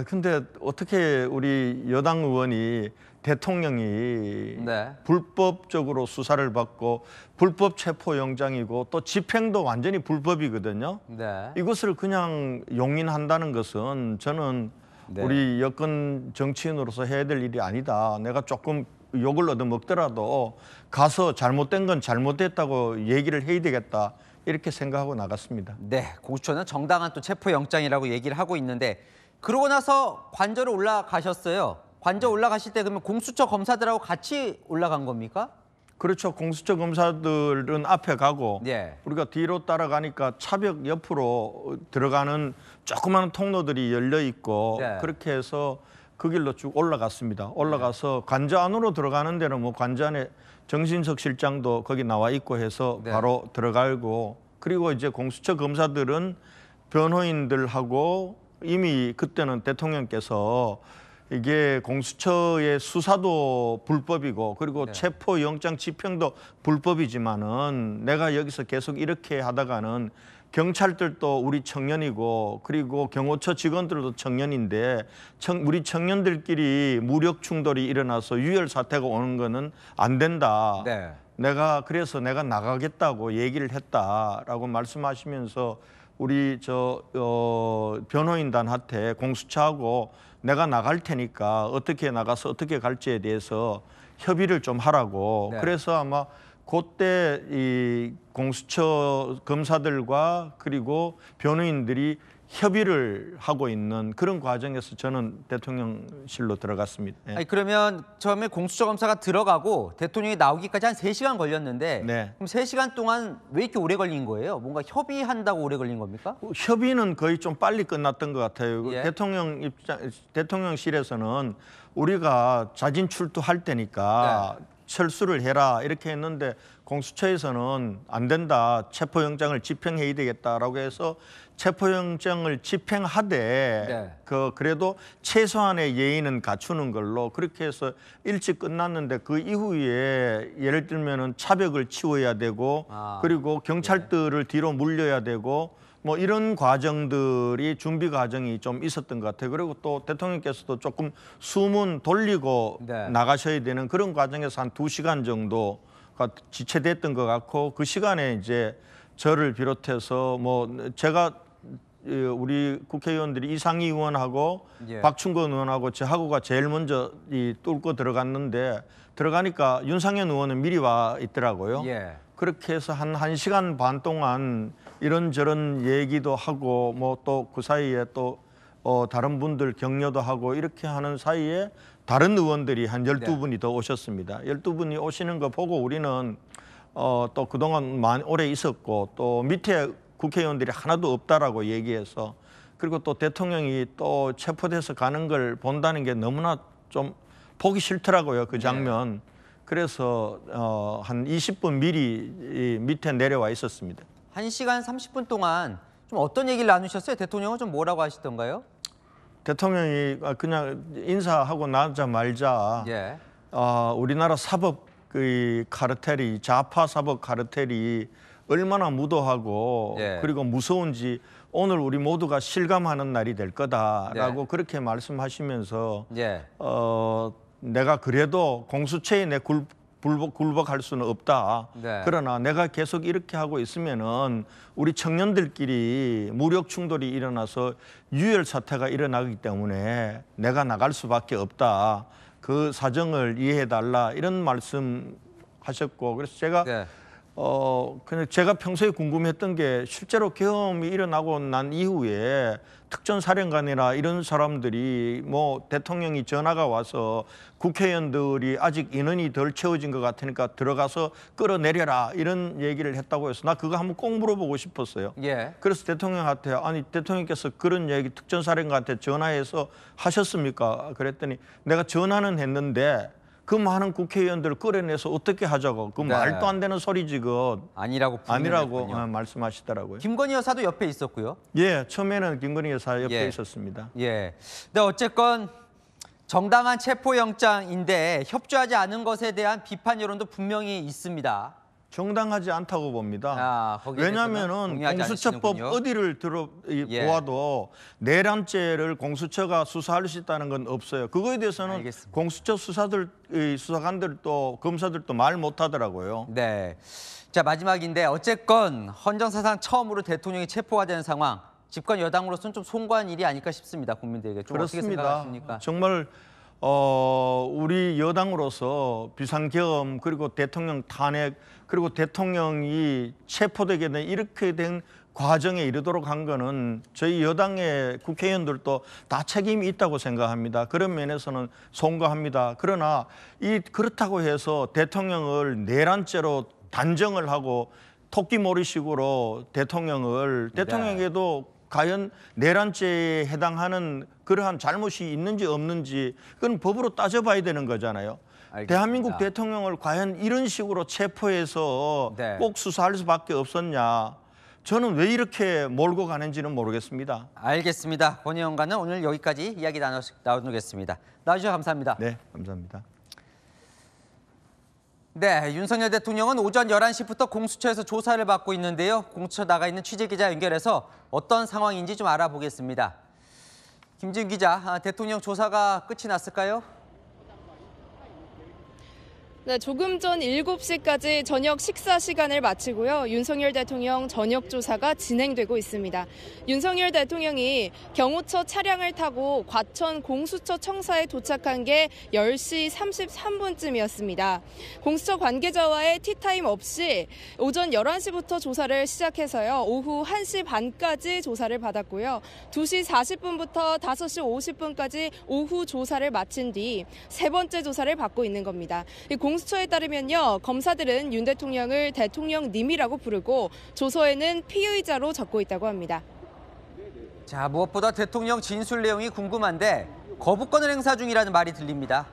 근데 어떻게 우리 여당 의원이 대통령이 네. 불법적으로 수사를 받고 불법 체포영장이고 또 집행도 완전히 불법이거든요. 네. 이것을 그냥 용인한다는 것은 저는 우리 여권 정치인으로서 해야 될 일이 아니다. 내가 조금 욕을 얻어먹더라도 가서 잘못된 건 잘못됐다고 얘기를 해야 되겠다. 이렇게 생각하고 나갔습니다. 네, 공수처는 정당한 또 체포영장이라고 얘기를 하고 있는데 그러고 나서 관저로 올라가셨어요. 관저 올라가실 때 그러면 공수처 검사들하고 같이 올라간 겁니까? 그렇죠. 공수처 검사들은 앞에 가고 우리가 뒤로 따라가니까 차벽 옆으로 들어가는 조그마한 통로들이 열려 있고 그렇게 해서 그 길로 쭉 올라갔습니다. 올라가서 관저 안으로 들어가는 데는 뭐 관저 안에 정진석 실장도 거기 나와 있고 해서 바로 들어가고 그리고 이제 공수처 검사들은 변호인들하고 이미 그때는 대통령께서 이게 공수처의 수사도 불법이고 그리고 체포영장 집행도 불법이지만은 내가 여기서 계속 이렇게 하다가는 경찰들도 우리 청년이고 그리고 경호처 직원들도 청년인데 우리 청년들끼리 무력 충돌이 일어나서 유혈 사태가 오는 거는 안 된다. 그래서 내가 나가겠다고 얘기를 했다라고 말씀하시면서 우리 변호인단한테 공수처하고 내가 나갈 테니까 어떻게 나가서 어떻게 갈지에 대해서 협의를 좀 하라고. 그래서 아마 그때 이 공수처 검사들과 그리고 변호인들이 협의를 하고 있는 그런 과정에서 저는 대통령실로 들어갔습니다. 아니, 그러면 처음에 공수처 검사가 들어가고 대통령이 나오기까지 한 3시간 걸렸는데 그럼 3시간 동안 왜 이렇게 오래 걸린 거예요? 뭔가 협의한다고 오래 걸린 겁니까? 협의는 거의 좀 빨리 끝났던 것 같아요. 대통령실에서는 우리가 자진 출두할 때니까 철수를 해라 이렇게 했는데 공수처에서는 안 된다. 체포영장을 집행해야 되겠다라고 해서 체포영장을 집행하되 그래도 최소한의 예의는 갖추는 걸로 그렇게 해서 일찍 끝났는데 그 이후에 예를 들면은 차벽을 치워야 되고 그리고 경찰들을 뒤로 물려야 되고 뭐 이런 과정들이 준비 과정이 좀 있었던 것 같아요. 그리고 또 대통령께서도 조금 숨은 돌리고 나가셔야 되는 그런 과정에서 한 2시간 정도가 지체됐던 것 같고 그 시간에 이제 저를 비롯해서 뭐 제가 우리 국회의원들이 이상희 의원하고 박충건 의원하고 저하고가 제일 먼저 뚫고 들어갔는데 들어가니까 윤상현 의원은 미리 와 있더라고요. 그렇게 해서 한 1시간 반 동안 이런저런 얘기도 하고 뭐 또 그 사이에 또 다른 분들 격려도 하고 이렇게 하는 사이에 다른 의원들이 한 12분이 더 오셨습니다. 12분이 오시는 거 보고 우리는 또 그동안 오래 있었고 또 밑에 국회의원들이 하나도 없다라고 얘기해서 그리고 또 대통령이 또 체포돼서 가는 걸 본다는 게 너무나 좀 보기 싫더라고요, 그 장면. 그래서 한 20분 미리 밑에 내려와 있었습니다. 1시간 30분 동안 좀 어떤 얘기를 나누셨어요? 대통령은 좀 뭐라고 하시던가요? 대통령이 그냥 인사하고 나자마자 우리나라 사법 그 카르텔이 좌파 사법 카르텔이 얼마나 무도하고 그리고 무서운지 오늘 우리 모두가 실감하는 날이 될 거다라고 그렇게 말씀하시면서 내가 그래도 공수처에 내 굴복할 수는 없다. 그러나 내가 계속 이렇게 하고 있으면은 우리 청년들끼리 무력 충돌이 일어나서 유혈 사태가 일어나기 때문에 내가 나갈 수밖에 없다. 그 사정을 이해해달라 이런 말씀하셨고 그래서 제가 그냥 제가 평소에 궁금했던 게 실제로 계엄이 일어나고 난 이후에 특전사령관이나 이런 사람들이 뭐 대통령이 전화가 와서 국회의원들이 아직 인원이 덜 채워진 것 같으니까 들어가서 끌어내려라 이런 얘기를 했다고 해서 나 그거 한번 꼭 물어보고 싶었어요. 그래서 대통령한테 아니 대통령께서 그런 얘기 특전사령관한테 전화해서 하셨습니까? 그랬더니 내가 전화는 했는데 그 많은 국회의원들을 끌어내서 어떻게 하자고 그 말도 안 되는 소리지 그 아니라고 말씀하시더라고요. 김건희 여사도 옆에 있었고요. 처음에는 김건희 여사 옆에 있었습니다. 근데 어쨌건 정당한 체포영장인데 협조하지 않은 것에 대한 비판 여론도 분명히 있습니다. 정당하지 않다고 봅니다. 왜냐하면은 공수처법 어디를 보아도 내란죄를 공수처가 수사할 수 있다는 건 없어요. 그거에 대해서는 공수처 수사관들도 검사들도 말 못하더라고요. 자 마지막인데 어쨌건 헌정사상 처음으로 대통령이 체포가 되는 상황. 집권 여당으로서는 좀 송구한 일이 아닐까 싶습니다. 국민들에게 좀 어떻게 생각하십니까? 정말 우리 여당으로서 비상계엄 그리고 대통령 탄핵 그리고 대통령이 체포되게 된 이렇게 된 과정에 이르도록 한 거는 저희 여당의 국회의원들도 다 책임이 있다고 생각합니다. 그런 면에서는 송구합니다. 그러나 그렇다고 해서 대통령을 내란죄로 단정을 하고 토끼몰이식으로 대통령에게도 과연 내란죄에 해당하는 그러한 잘못이 있는지 없는지 그건 법으로 따져봐야 되는 거잖아요. 대한민국 대통령을 과연 이런 식으로 체포해서 꼭 수사할 수밖에 없었냐. 저는 왜 이렇게 몰고 가는지는 모르겠습니다. 알겠습니다. 권 의원과는 오늘 여기까지 이야기 나누겠습니다. 나와주셔서 감사합니다. 네, 감사합니다. 윤석열 대통령은 오전 11시부터 공수처에서 조사를 받고 있는데요. 공수처 나가 있는 취재기자 연결해서 어떤 상황인지 좀 알아보겠습니다. 김지은 기자, 대통령 조사가 끝이 났을까요? 조금 전 7시까지 저녁 식사 시간을 마치고요. 윤석열 대통령 저녁 조사가 진행되고 있습니다. 윤석열 대통령이 경호처 차량을 타고 과천 공수처 청사에 도착한 게 10시 33분쯤이었습니다. 공수처 관계자와의 티타임 없이 오전 11시부터 조사를 시작해서요. 오후 1시 반까지 조사를 받았고요. 2시 40분부터 5시 50분까지 오후 조사를 마친 뒤 세 번째 조사를 받고 있는 겁니다. 공수처에 따르면요, 검사들은 윤 대통령을 대통령님이라고 부르고 조서에는 피의자로 적고 있다고 합니다. 자, 무엇보다 대통령 진술 내용이 궁금한데 거부권을 행사 중이라는 말이 들립니다.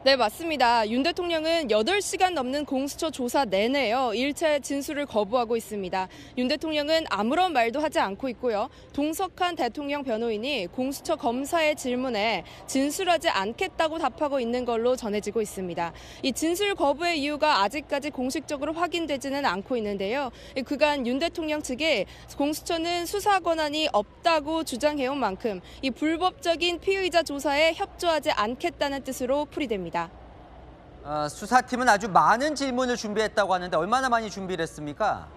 네, 맞습니다. 윤 대통령은 8시간 넘는 공수처 조사 내내요. 일체 진술을 거부하고 있습니다. 윤 대통령은 아무런 말도 하지 않고 있고요. 동석한 대통령 변호인이 공수처 검사의 질문에 진술하지 않겠다고 답하고 있는 걸로 전해지고 있습니다. 이 진술 거부의 이유가 아직까지 공식적으로 확인되지는 않고 있는데요. 그간 윤 대통령 측이 공수처는 수사 권한이 없다고 주장해온 만큼 이 불법적인 피의자 조사에 협조하지 않겠다는 뜻으로 풀이됩니다. 수사팀은 아주 많은 질문을 준비했다고 하는데 얼마나 많이 준비를 했습니까?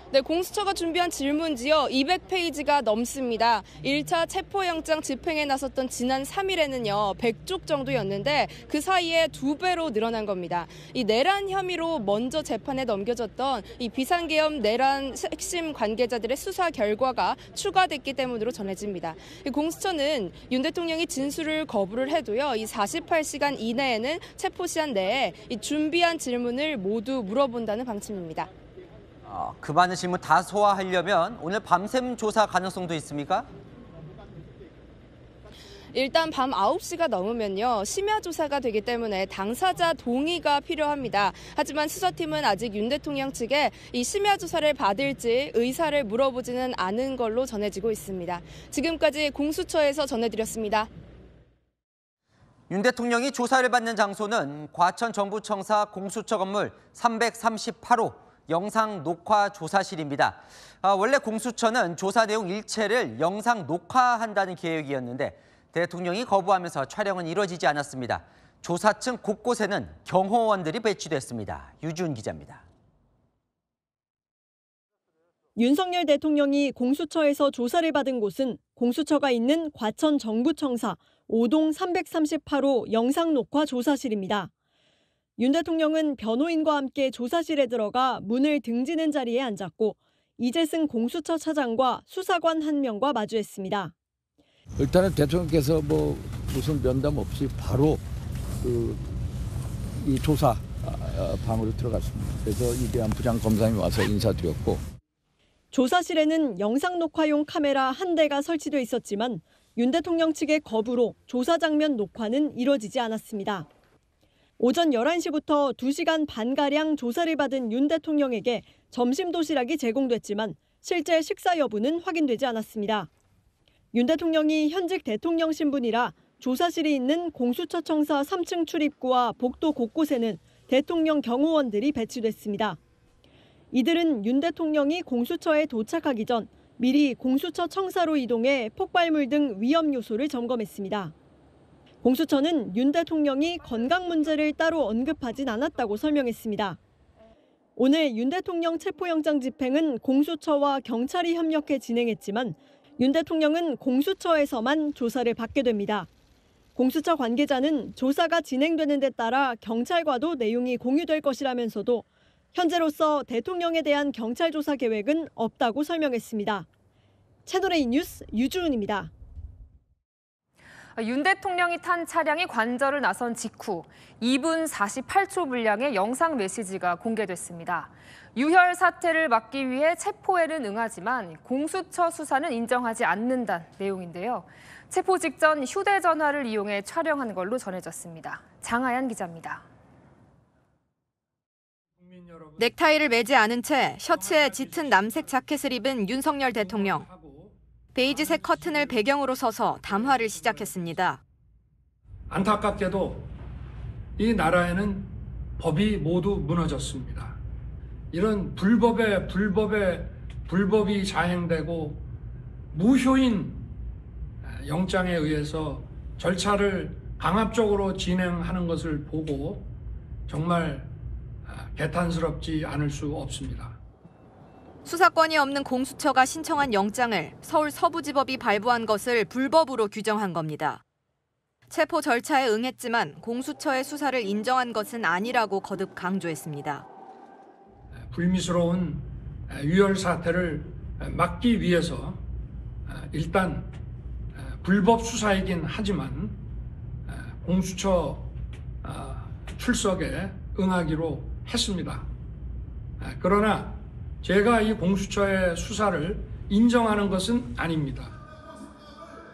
네, 공수처가 준비한 질문지요. 200페이지가 넘습니다. 1차 체포영장 집행에 나섰던 지난 3일에는요. 100쪽 정도였는데 그 사이에 2배로 늘어난 겁니다. 이 내란 혐의로 먼저 재판에 넘겨졌던 이 비상계엄 내란 핵심 관계자들의 수사 결과가 추가됐기 때문으로 전해집니다. 이 공수처는 윤 대통령이 진술을 거부를 해도요. 이 48시간 이내에는 체포 시한 내에 이 준비한 질문을 모두 물어본다는 방침입니다. 그 많은 질문 다 소화하려면 오늘 밤샘 조사 가능성도 있습니까? 일단 밤 9시가 넘으면요. 심야 조사가 되기 때문에 당사자 동의가 필요합니다. 하지만 수사팀은 아직 윤 대통령 측에 이 심야 조사를 받을지 의사를 물어보지는 않은 걸로 전해지고 있습니다. 지금까지 공수처에서 전해드렸습니다. 윤 대통령이 조사를 받는 장소는 과천 정부청사 공수처 건물 338호 영상 녹화 조사실입니다. 원래 공수처는 조사 내용 일체를 영상 녹화한다는 계획이었는데 대통령이 거부하면서 촬영은 이루어지지 않았습니다. 조사층 곳곳에는 경호원들이 배치됐습니다. 유준 기자입니다. 윤석열 대통령이 공수처에서 조사를 받은 곳은 공수처가 있는 과천 정부청사 5동 338호 영상 녹화 조사실입니다. 윤 대통령은 변호인과 함께 조사실에 들어가 문을 등지는 자리에 앉았고 이재승 공수처 차장과 수사관 한 명과 마주했습니다. 일단은 대통령께서 무슨 면담 없이 바로 이 조사 방으로 들어갔습니다. 그래서 이대한 부장검사님이 와서 인사드렸고. 조사실에는 영상 녹화용 카메라 한 대가 설치돼 있었지만 윤 대통령 측의 거부로 조사 장면 녹화는 이뤄지지 않았습니다. 오전 11시부터 2시간 반가량 조사를 받은 윤 대통령에게 점심 도시락이 제공됐지만 실제 식사 여부는 확인되지 않았습니다. 윤 대통령이 현직 대통령 신분이라 조사실이 있는 공수처 청사 3층 출입구와 복도 곳곳에는 대통령 경호원들이 배치됐습니다. 이들은 윤 대통령이 공수처에 도착하기 전 미리 공수처 청사로 이동해 폭발물 등 위험 요소를 점검했습니다. 공수처는 윤 대통령이 건강 문제를 따로 언급하진 않았다고 설명했습니다. 오늘 윤 대통령 체포영장 집행은 공수처와 경찰이 협력해 진행했지만 윤 대통령은 공수처에서만 조사를 받게 됩니다. 공수처 관계자는 조사가 진행되는 데 따라 경찰과도 내용이 공유될 것이라면서도 현재로서 대통령에 대한 경찰 조사 계획은 없다고 설명했습니다. 채널A 뉴스 유주은입니다. 윤 대통령이 탄 차량이 관저를 나선 직후 2분 48초 분량의 영상 메시지가 공개됐습니다. 유혈 사태를 막기 위해 체포에는 응하지만 공수처 수사는 인정하지 않는다는 내용인데요. 체포 직전 휴대전화를 이용해 촬영한 걸로 전해졌습니다. 장하연 기자입니다. 넥타이를 매지 않은 채 셔츠에 짙은 남색 자켓을 입은 윤석열 대통령. 베이지색 커튼을 배경으로 서서 담화를 시작했습니다. 안타깝게도 이 나라에는 법이 모두 무너졌습니다. 이런 불법이 자행되고 무효인 영장에 의해서 절차를 강압적으로 진행하는 것을 보고 정말 개탄스럽지 않을 수 없습니다. 수사권이 없는 공수처가 신청한 영장을 서울 서부지법이 발부한 것을 불법으로 규정한 겁니다. 체포 절차에 응했지만 공수처의 수사를 인정한 것은 아니라고 거듭 강조했습니다. 불미스러운 유혈 사태를 막기 위해서 일단 불법 수사이긴 하지만 공수처 출석에 응하기로 했습니다. 그러나 제가 이 공수처의 수사를 인정하는 것은 아닙니다.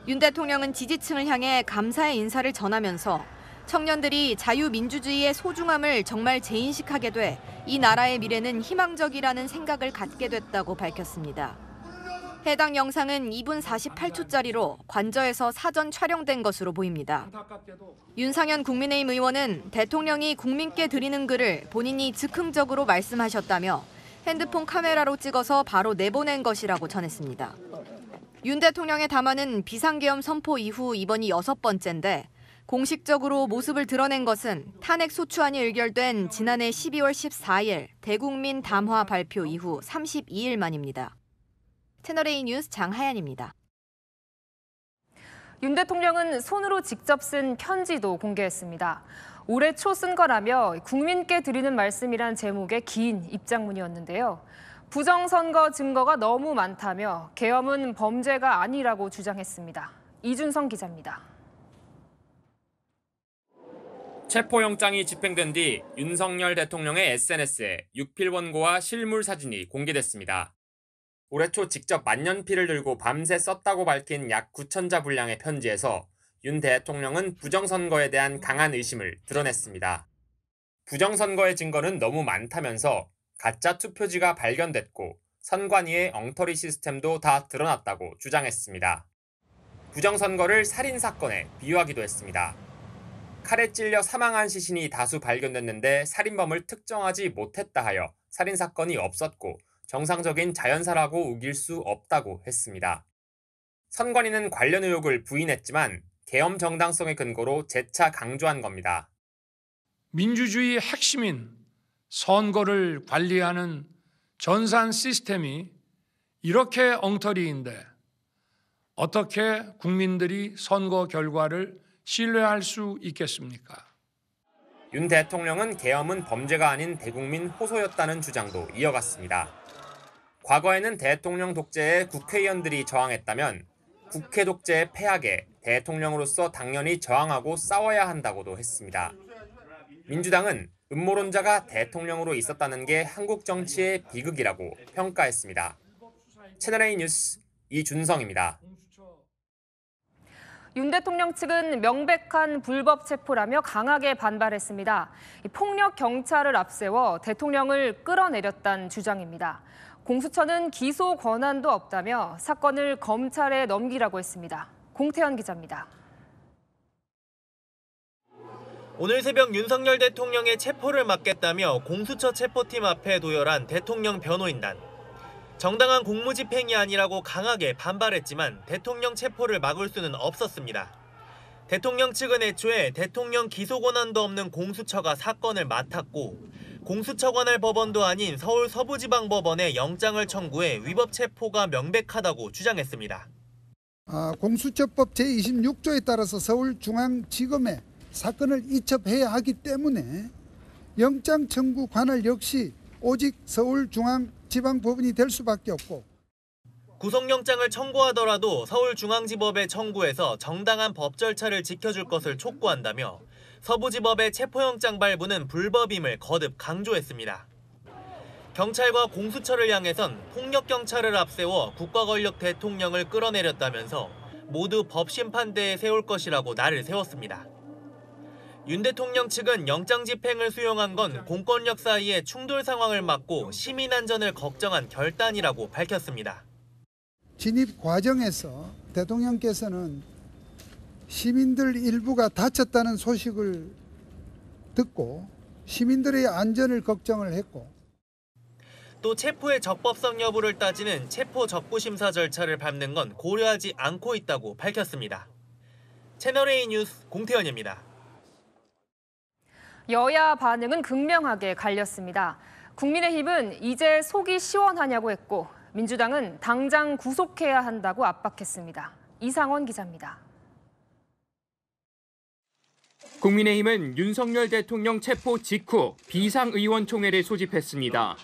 윤 대통령은 지지층을 향해 감사의 인사를 전하면서 청년들이 자유민주주의의 소중함을 정말 재인식하게 돼 이 나라의 미래는 희망적이라는 생각을 갖게 됐다고 밝혔습니다. 해당 영상은 2분 48초짜리로 관저에서 사전 촬영된 것으로 보입니다. 윤상현 국민의힘 의원은 대통령이 국민께 드리는 글을 본인이 즉흥적으로 말씀하셨다며 핸드폰 카메라로 찍어서 바로 내보낸 것이라고 전했습니다. 윤 대통령의 담화는 비상계엄 선포 이후 이번이 6번째인데 공식적으로 모습을 드러낸 것은 탄핵 소추안이 의결된 지난해 12월 14일 대국민 담화 발표 이후 32일 만입니다. 채널A 뉴스 장하연입니다. 윤 대통령은 손으로 직접 쓴 편지도 공개했습니다. 올해 초 쓴 거라며 국민께 드리는 말씀이란 제목의 긴 입장문이었는데요. 부정선거 증거가 너무 많다며 계엄은 범죄가 아니라고 주장했습니다. 이준성 기자입니다. 체포영장이 집행된 뒤 윤석열 대통령의 SNS에 육필 원고와 실물 사진이 공개됐습니다. 올해 초 직접 만년필을 들고 밤새 썼다고 밝힌 약 9,000자 분량의 편지에서 윤 대통령은 부정선거에 대한 강한 의심을 드러냈습니다. 부정선거의 증거는 너무 많다면서 가짜 투표지가 발견됐고 선관위의 엉터리 시스템도 다 드러났다고 주장했습니다. 부정선거를 살인사건에 비유하기도 했습니다. 칼에 찔려 사망한 시신이 다수 발견됐는데 살인범을 특정하지 못했다 하여 살인사건이 없었고 정상적인 자연사라고 우길 수 없다고 했습니다. 선관위는 관련 의혹을 부인했지만 계엄 정당성의 근거로 재차 강조한 겁니다. 민주주의의 핵심인 선거를 관리하는 전산 시스템이 이렇게 엉터리인데 어떻게 국민들이 선거 결과를 신뢰할 수 있겠습니까? 윤 대통령은 계엄은 범죄가 아닌 대국민 호소였다는 주장도 이어갔습니다. 과거에는 대통령 독재에 국회의원들이 저항했다면 국회 독재의 폐악에 대통령으로서 당연히 저항하고 싸워야 한다고도 했습니다. 민주당은 음모론자가 대통령으로 있었다는 게 한국 정치의 비극이라고 평가했습니다. 채널A 뉴스 이준성입니다. 윤 대통령 측은 명백한 불법 체포라며 강하게 반발했습니다. 폭력 경찰을 앞세워 대통령을 끌어내렸다는 주장입니다. 공수처는 기소 권한도 없다며 사건을 검찰에 넘기라고 했습니다. 공태현 기자입니다. 오늘 새벽 윤석열 대통령의 체포를 막겠다며 공수처 체포팀 앞에 도열한 대통령 변호인단. 정당한 공무집행이 아니라고 강하게 반발했지만 대통령 체포를 막을 수는 없었습니다. 대통령 측은 애초에 대통령 기소 권한도 없는 공수처가 사건을 맡았고 공수처 관할 법원도 아닌 서울 서부지방법원에 영장을 청구해 위법 체포가 명백하다고 주장했습니다. 공수처법 제26조에 따라서 서울중앙지검에 사건을 이첩해야 하기 때문에 영장 청구 관할 역시 오직 서울중앙지방법원이 될 수밖에 없고 구속영장을 청구하더라도 서울중앙지법에 청구해서 정당한 법 절차를 지켜줄 것을 촉구한다며 서부지법의 체포영장 발부는 불법임을 거듭 강조했습니다. 경찰과 공수처를 향해선 폭력경찰을 앞세워 국가권력 대통령을 끌어내렸다면서 모두 법심판대에 세울 것이라고 날을 세웠습니다. 윤 대통령 측은 영장 집행을 수용한 건 공권력 사이의 충돌 상황을 막고 시민 안전을 걱정한 결단이라고 밝혔습니다. 진입 과정에서 대통령께서는 시민들 일부가 다쳤다는 소식을 듣고 시민들의 안전을 걱정을 했고 또 체포의 적법성 여부를 따지는 체포 적부심사 절차를 밟는 건 고려하지 않고 있다고 밝혔습니다. 채널A 뉴스 공태현입니다. 여야 반응은 극명하게 갈렸습니다. 국민의힘은 이제 속이 시원하냐고 했고 민주당은 당장 구속해야 한다고 압박했습니다. 이상원 기자입니다. 국민의힘은 윤석열 대통령 체포 직후 비상의원총회를 소집했습니다.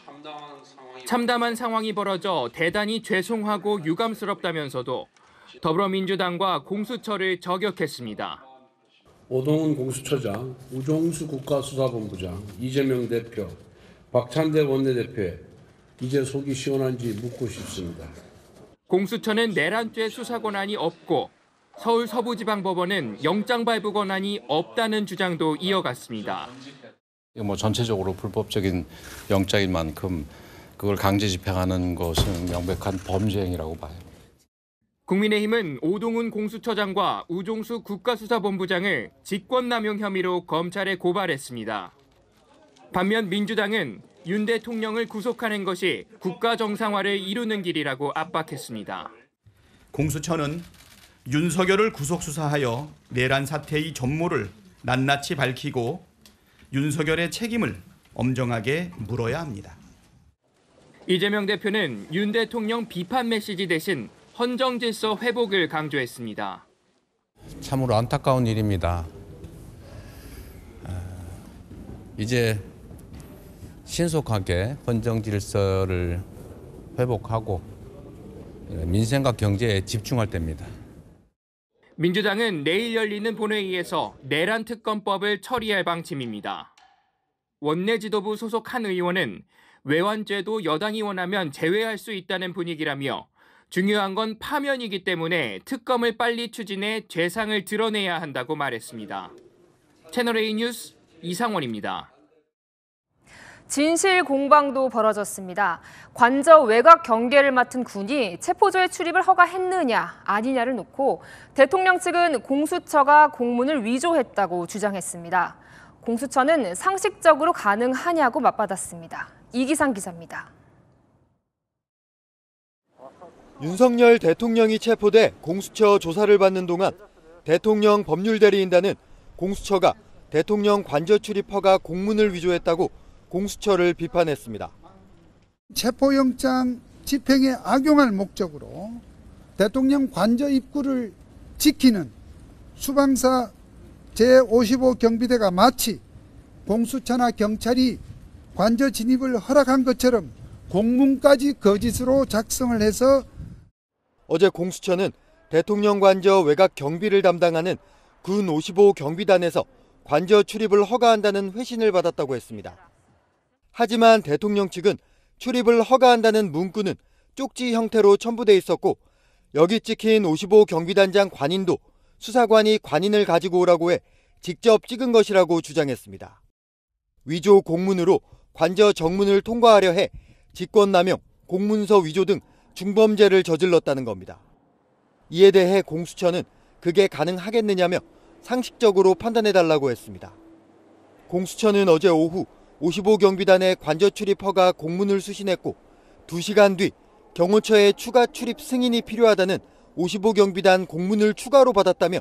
참담한 상황이 벌어져 대단히 죄송하고 유감스럽다면서도 더불어민주당과 공수처를 저격했습니다. 오동훈 공수처장, 우종수 국가수사본부장, 이재명 대표, 박찬대 원내대표에 이제 속이 시원한지 묻고 싶습니다. 공수처는 내란죄 수사 권한이 없고 서울 서부지방법원은 영장 발부 권한이 없다는 주장도 이어갔습니다. 전체적으로 불법적인 영장인 만큼 그걸 강제 집행하는 것은 명백한 범죄 행위라고 봐요. 국민의힘은 오동훈 공수처장과 우종수 국가수사본부장을 직권남용 혐의로 검찰에 고발했습니다. 반면 민주당은 윤 대통령을 구속하는 것이 국가 정상화를 이루는 길이라고 압박했습니다. 공수처는 윤석열을 구속 수사하여 내란 사태의 전모를 낱낱이 밝히고 윤석열의 책임을 엄정하게 물어야 합니다. 이재명 대표는 윤 대통령 비판 메시지 대신 헌정 질서 회복을 강조했습니다. 참으로 안타까운 일입니다. 이제 신속하게 헌정 질서를 회복하고 민생과 경제에 집중할 때입니다. 민주당은 내일 열리는 본회의에서 내란 특검법을 처리할 방침입니다. 원내 지도부 소속 한 의원은 외환죄도 여당이 원하면 제외할 수 있다는 분위기라며 중요한 건 파면이기 때문에 특검을 빨리 추진해 죄상을 드러내야 한다고 말했습니다. 채널A 뉴스 이상원입니다. 진실 공방도 벌어졌습니다. 관저 외곽 경계를 맡은 군이 체포조의 출입을 허가했느냐 아니냐를 놓고 대통령 측은 공수처가 공문을 위조했다고 주장했습니다. 공수처는 상식적으로 가능하냐고 맞받았습니다. 이기상 기자입니다. 윤석열 대통령이 체포돼 공수처 조사를 받는 동안 대통령 법률대리인단은 공수처가 대통령 관저 출입 허가 공문을 위조했다고 공수처를 비판했습니다. 체포영장 집행에 악용할 목적으로 대통령 관저 입구를 지키는 수방사 제55 경비대가 마치 공수처나 경찰이 관저 진입을 허락한 것처럼 공문까지 거짓으로 작성을 해서 어제 공수처는 대통령 관저 외곽 경비를 담당하는 군 55 경비단에서 관저 출입을 허가한다는 회신을 받았다고 했습니다. 하지만 대통령 측은 출입을 허가한다는 문구는 쪽지 형태로 첨부돼 있었고 여기 찍힌 55 경비단장 관인도 수사관이 관인을 가지고 오라고 해 직접 찍은 것이라고 주장했습니다. 위조 공문으로 관저 정문을 통과하려 해 직권남용, 공문서 위조 등 중범죄를 저질렀다는 겁니다. 이에 대해 공수처는 그게 가능하겠느냐며 상식적으로 판단해달라고 했습니다. 공수처는 어제 오후 55 경비단의 관저 출입 허가 공문을 수신했고 2시간 뒤 경호처의 추가 출입 승인이 필요하다는 55 경비단 공문을 추가로 받았다며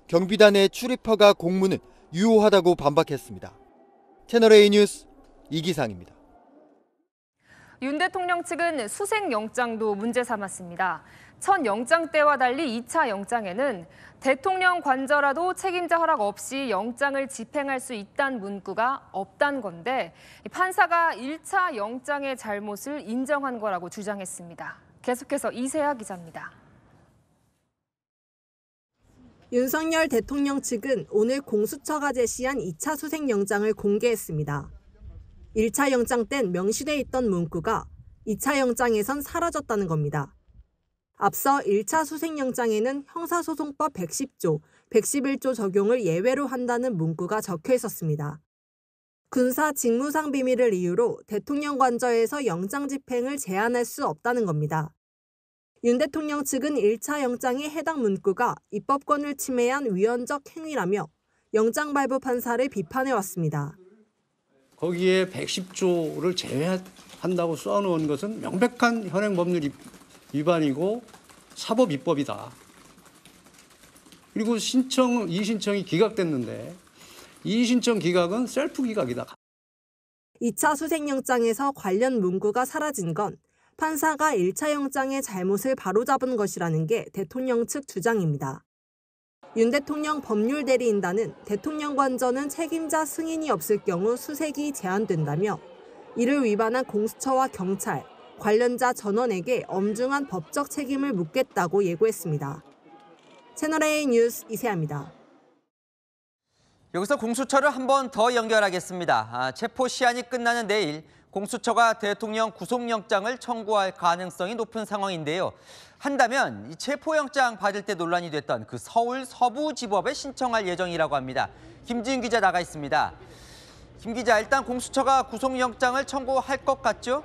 경비단의 출입 허가 공문은 유효하다고 반박했습니다. 채널A 뉴스 이기상입니다. 윤 대통령 측은 수색영장도 문제 삼았습니다. 첫 영장 때와 달리 2차 영장에는 대통령 관저라도 책임자 허락 없이 영장을 집행할 수 있다는 문구가 없단 건데 판사가 1차 영장의 잘못을 인정한 거라고 주장했습니다. 계속해서 이세아 기자입니다. 윤석열 대통령 측은 오늘 공수처가 제시한 2차 수색영장을 공개했습니다. 1차 영장 땐 명시돼 있던 문구가 2차 영장에선 사라졌다는 겁니다. 앞서 1차 수색영장에는 형사소송법 110조, 111조 적용을 예외로 한다는 문구가 적혀 있었습니다. 군사 직무상 비밀을 이유로 대통령 관저에서 영장 집행을 제한할 수 없다는 겁니다. 윤 대통령 측은 1차 영장의 해당 문구가 입법권을 침해한 위헌적 행위라며 영장 발부 판사를 비판해왔습니다. 거기에 110조를 제외한다고 써놓은 것은 명백한 현행법률 위반이고 사법 입법이다. 그리고 이의신청이 기각됐는데 이의신청 기각은 셀프 기각이다. 2차 수색영장에서 관련 문구가 사라진 건 판사가 1차 영장의 잘못을 바로잡은 것이라는 게 대통령 측 주장입니다. 윤 대통령 법률대리인단은 대통령 관저는 책임자 승인이 없을 경우 수색이 제한된다며 이를 위반한 공수처와 경찰, 관련자 전원에게 엄중한 법적 책임을 묻겠다고 예고했습니다. 채널A 뉴스 이세아입니다. 여기서 공수처를 한 번 더 연결하겠습니다. 체포 시한이 끝나는 내일 공수처가 대통령 구속영장을 청구할 가능성이 높은 상황인데요. 한다면 이 체포영장 받을 때 논란이 됐던 그 서울 서부지법에 신청할 예정이라고 합니다. 김지은 기자 나가 있습니다. 김 기자, 일단 공수처가 구속영장을 청구할 것 같죠?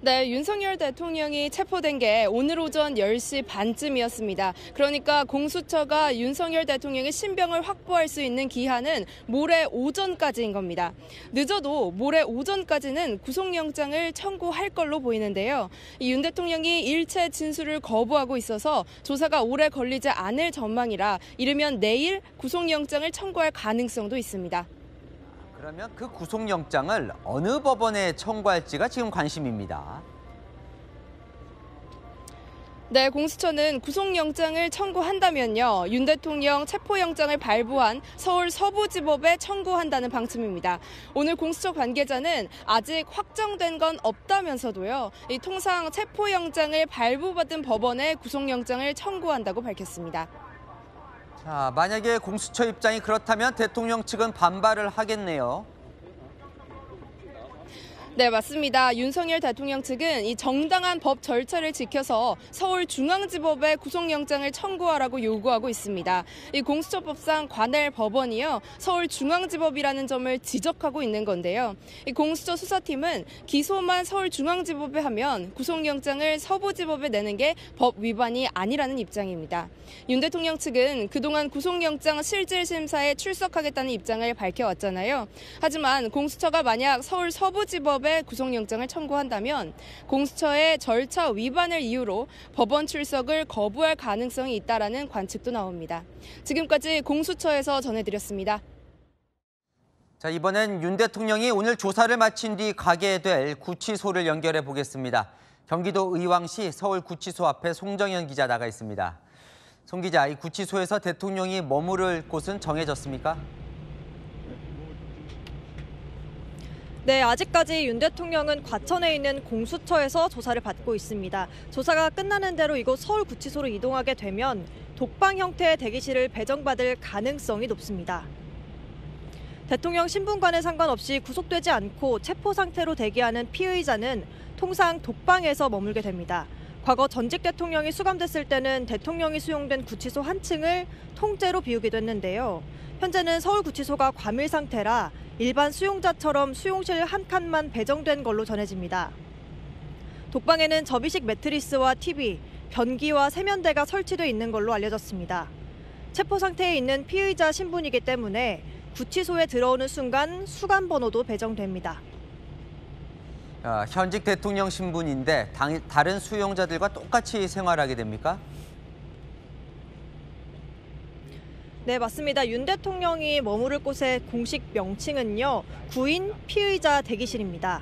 네, 윤석열 대통령이 체포된 게 오늘 오전 10시 반쯤이었습니다. 그러니까 공수처가 윤석열 대통령의 신병을 확보할 수 있는 기한은 모레 오전까지인 겁니다. 늦어도 모레 오전까지는 구속영장을 청구할 걸로 보이는데요. 윤 대통령이 일체 진술을 거부하고 있어서 조사가 오래 걸리지 않을 전망이라 이르면 내일 구속영장을 청구할 가능성도 있습니다. 그러면 그 구속영장을 어느 법원에 청구할지가 지금 관심입니다. 네, 공수처는 구속영장을 청구한다면요, 윤 대통령 체포영장을 발부한 서울 서부지법에 청구한다는 방침입니다. 오늘 공수처 관계자는 아직 확정된 건 없다면서도요, 통상 체포영장을 발부받은 법원에 구속영장을 청구한다고 밝혔습니다. 자, 만약에 공수처 입장이 그렇다면 대통령 측은 반발을 하겠네요. 네, 맞습니다. 윤석열 대통령 측은 이 정당한 법 절차를 지켜서 서울중앙지법에 구속영장을 청구하라고 요구하고 있습니다. 이 공수처법상 관할 법원이요, 서울중앙지법이라는 점을 지적하고 있는 건데요. 이 공수처 수사팀은 기소만 서울중앙지법에 하면 구속영장을 서부지법에 내는 게 법 위반이 아니라는 입장입니다. 윤 대통령 측은 그동안 구속영장 실질심사에 출석하겠다는 입장을 밝혀왔잖아요. 하지만 공수처가 만약 서울 서부지법에 구속영장을 청구한다면 공수처의 절차 위반을 이유로 법원 출석을 거부할 가능성이 있다라는 관측도 나옵니다. 지금까지 공수처에서 전해드렸습니다. 자, 이번엔 윤 대통령이 오늘 조사를 마친 뒤 가게 될 구치소를 연결해 보겠습니다. 경기도 의왕시 서울구치소 앞에 송정현 기자 나가 있습니다. 송 기자, 이 구치소에서 대통령이 머무를 곳은 정해졌습니까? 네, 아직까지 윤 대통령은 과천에 있는 공수처에서 조사를 받고 있습니다. 조사가 끝나는 대로 이곳 서울구치소로 이동하게 되면 독방 형태의 대기실을 배정받을 가능성이 높습니다. 대통령 신분과는 상관없이 구속되지 않고 체포 상태로 대기하는 피의자는 통상 독방에서 머물게 됩니다. 과거 전직 대통령이 수감됐을 때는 대통령이 수용된 구치소 한 층을 통째로 비우기도 했는데요. 현재는 서울구치소가 과밀 상태라 일반 수용자처럼 수용실 한 칸만 배정된 걸로 전해집니다. 독방에는 접이식 매트리스와 TV, 변기와 세면대가 설치돼 있는 걸로 알려졌습니다. 체포 상태에 있는 피의자 신분이기 때문에 구치소에 들어오는 순간 수감 번호도 배정됩니다. 현직 대통령 신분인데 다른 수용자들과 똑같이 생활하게 됩니까? 네, 맞습니다. 윤 대통령이 머무를 곳의 공식 명칭은요, 구인 피의자 대기실입니다.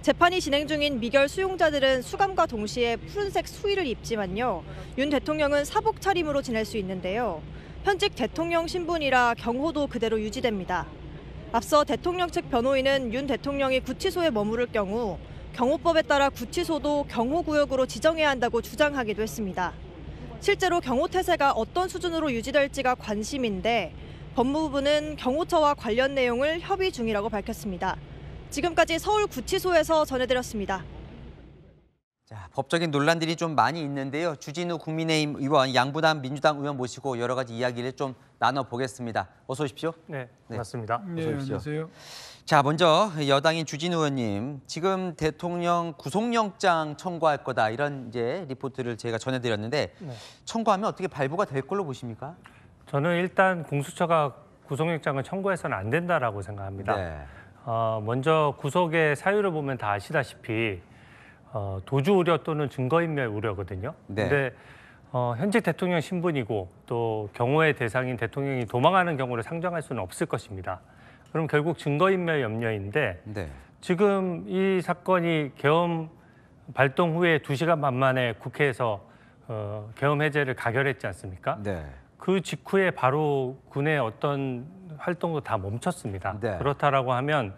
재판이 진행 중인 미결 수용자들은 수감과 동시에 푸른색 수의를 입지만요, 윤 대통령은 사복 차림으로 지낼 수 있는데요. 현직 대통령 신분이라 경호도 그대로 유지됩니다. 앞서 대통령 측 변호인은 윤 대통령이 구치소에 머무를 경우 경호법에 따라 구치소도 경호구역으로 지정해야 한다고 주장하기도 했습니다. 실제로 경호태세가 어떤 수준으로 유지될지가 관심인데 법무부는 경호처와 관련 내용을 협의 중이라고 밝혔습니다. 지금까지 서울구치소에서 전해드렸습니다. 자, 법적인 논란들이 좀 많이 있는데요. 주진우 국민의힘 의원, 양부남 민주당 의원 모시고 여러 가지 이야기를 좀 나눠보겠습니다. 어서 오십시오. 네, 반갑습니다. 어서 오십시오. 안녕하세요. 자, 먼저 여당인 주진우 의원님, 지금 대통령 구속영장 청구할 거다 이런 이제 리포트를 제가 전해드렸는데 청구하면 어떻게 발부가 될 걸로 보십니까? 저는 일단 공수처가 구속영장을 청구해서는 안 된다라고 생각합니다. 네. 먼저 구속의 사유를 보면 다 아시다시피 도주 우려 또는 증거인멸 우려거든요. 네. 근데 현직 대통령 신분이고 또 경호의 대상인 대통령이 도망하는 경우를 상정할 수는 없을 것입니다. 그럼 결국 증거인멸 염려인데 지금 이 사건이 계엄 발동 후에 2시간 반 만에 국회에서 계엄 해제를 가결했지 않습니까? 그 직후에 바로 군의 어떤 활동도 다 멈췄습니다. 그렇다라고 하면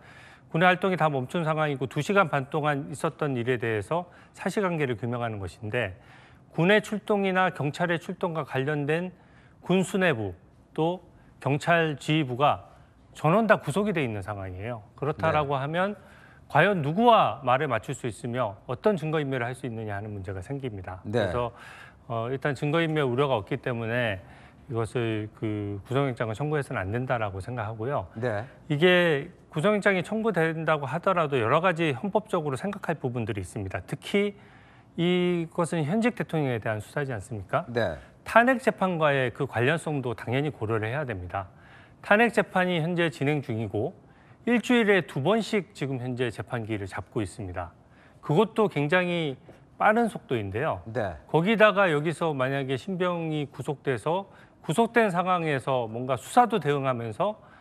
군의 활동이 다 멈춘 상황이고 2시간 반 동안 있었던 일에 대해서 사실관계를 규명하는 것인데 군의 출동이나 경찰의 출동과 관련된 군 수뇌부 또 경찰 지휘부가 전원 다 구속이 돼 있는 상황이에요. 그렇다라고 하면 과연 누구와 말을 맞출 수 있으며 어떤 증거인멸을 할 수 있느냐 하는 문제가 생깁니다. 그래서 일단 증거인멸 우려가 없기 때문에 이것을 구속영장을 청구해서는 안 된다라고 생각하고요. 이게 구속영장이 청구된다고 하더라도 여러 가지 헌법적으로 생각할 부분들이 있습니다. 특히 이것은 현직 대통령에 대한 수사지 않습니까? 탄핵 재판과의 그 관련성도 당연히 고려를 해야 됩니다. 탄핵 재판이 현재 진행 중이고 일주일에 2번씩 지금 현재 재판기를 잡고 있습니다. 그것도 굉장히 빠른 속도인데요. 거기다가 여기서 만약에 신병이 구속된 상황에서 뭔가 수사도 대응하면서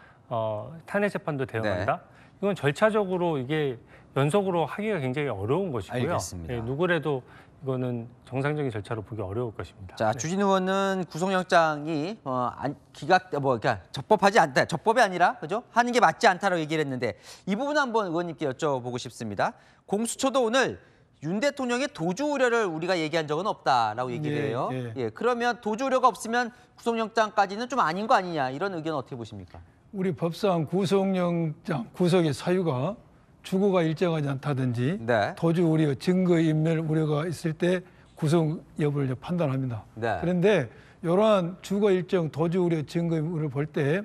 탄핵 재판도 대응한다? 이건 절차적으로 이게 연속으로 하기가 굉장히 어려운 것이고요. 알겠습니다. 예, 누구라도 이거는 정상적인 절차로 보기 어려울 것입니다. 자, 주진우 의원은 구속영장이 그러니까 적법하지 않다, 적법이 아니라 그죠? 하는 게 맞지 않다라고 얘기를 했는데 이 부분 한번 의원님께 여쭤보고 싶습니다. 공수처도 오늘 윤 대통령의 도주 우려를 우리가 얘기한 적은 없다라고 얘기를 해요. 예, 그러면 도주 우려가 없으면 구속영장까지는 좀 아닌 거 아니냐 이런 의견 어떻게 보십니까? 우리 법상 구속영장 구속의 사유가 주거가 일정하지 않다든지 도주 우려, 증거인멸 우려가 있을 때 구속 여부를 판단합니다. 그런데 이러한 주거 일정, 도주 우려, 증거인멸을 볼 때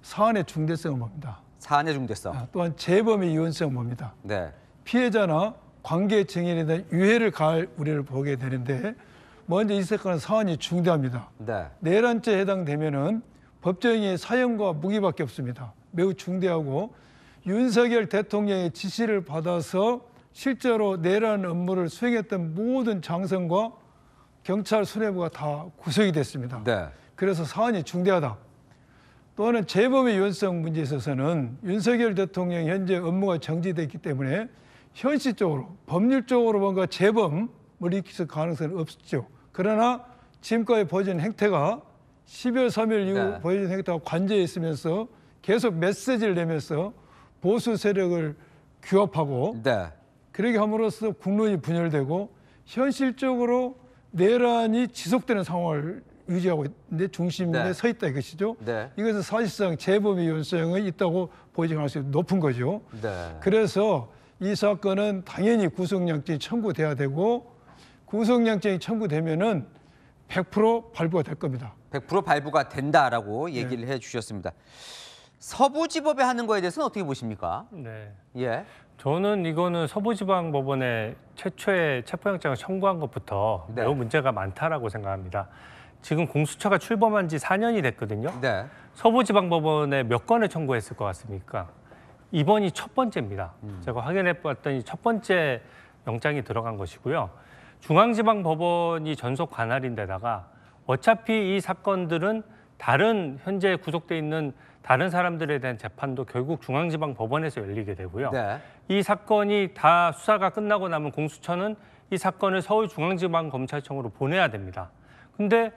사안의 중대성을 봅니다. 사안의 중대성. 또한 재범의 이원성을 봅니다. 피해자나 관계 증인에 대한 유해를 가할 우려를 보게 되는데 먼저 이 사건은 사안이 중대합니다. 내란죄에 해당되면은 법정의 사형과 무기밖에 없습니다. 매우 중대하고 윤석열 대통령의 지시를 받아서 실제로 내란 업무를 수행했던 모든 장성과 경찰 수뇌부가 다 구속이 됐습니다. 그래서 사안이 중대하다. 또는 재범의 유연성 문제에 있어서는 윤석열 대통령 현재 업무가 정지됐기 때문에 현실적으로 법률적으로 뭔가 재범을 일으킬 가능성은 없죠. 그러나 지금까지 보여준 행태가 12월 3일 이후 보여준 행태가 관제에 있으면서 계속 메시지를 내면서 보수 세력을 규합하고 그렇게 함으로써 국론이 분열되고 현실적으로 내란이 지속되는 상황을 유지하고 있는데 중심에 서 있다 이것이죠. 이것은 사실상 재범의 위험성이 있다고 보여질 가능성이 높은 거죠. 그래서 이 사건은 당연히 구속영장이 청구돼야 되고 구속영장이 청구되면은 100% 발부가 될 겁니다. 100% 발부가 된다라고 얘기를 해주셨습니다. 서부지법에 하는 거에 대해서는 어떻게 보십니까? 저는 이거는 서부지방법원에 최초의 체포영장을 청구한 것부터 매우 문제가 많다라고 생각합니다. 지금 공수처가 출범한 지 4년이 됐거든요. 서부지방법원에 몇 건을 청구했을 것 같습니까? 이번이 첫 번째입니다. 제가 확인해 봤더니 첫 번째 영장이 들어간 것이고요. 중앙지방법원이 전속 관할인데다가 어차피 이 사건들은 다른 현재 구속돼 있는 다른 사람들에 대한 재판도 결국 중앙지방법원에서 열리게 되고요. 이 사건이 다 수사가 끝나고 나면 공수처는 이 사건을 서울중앙지방검찰청으로 보내야 됩니다. 근데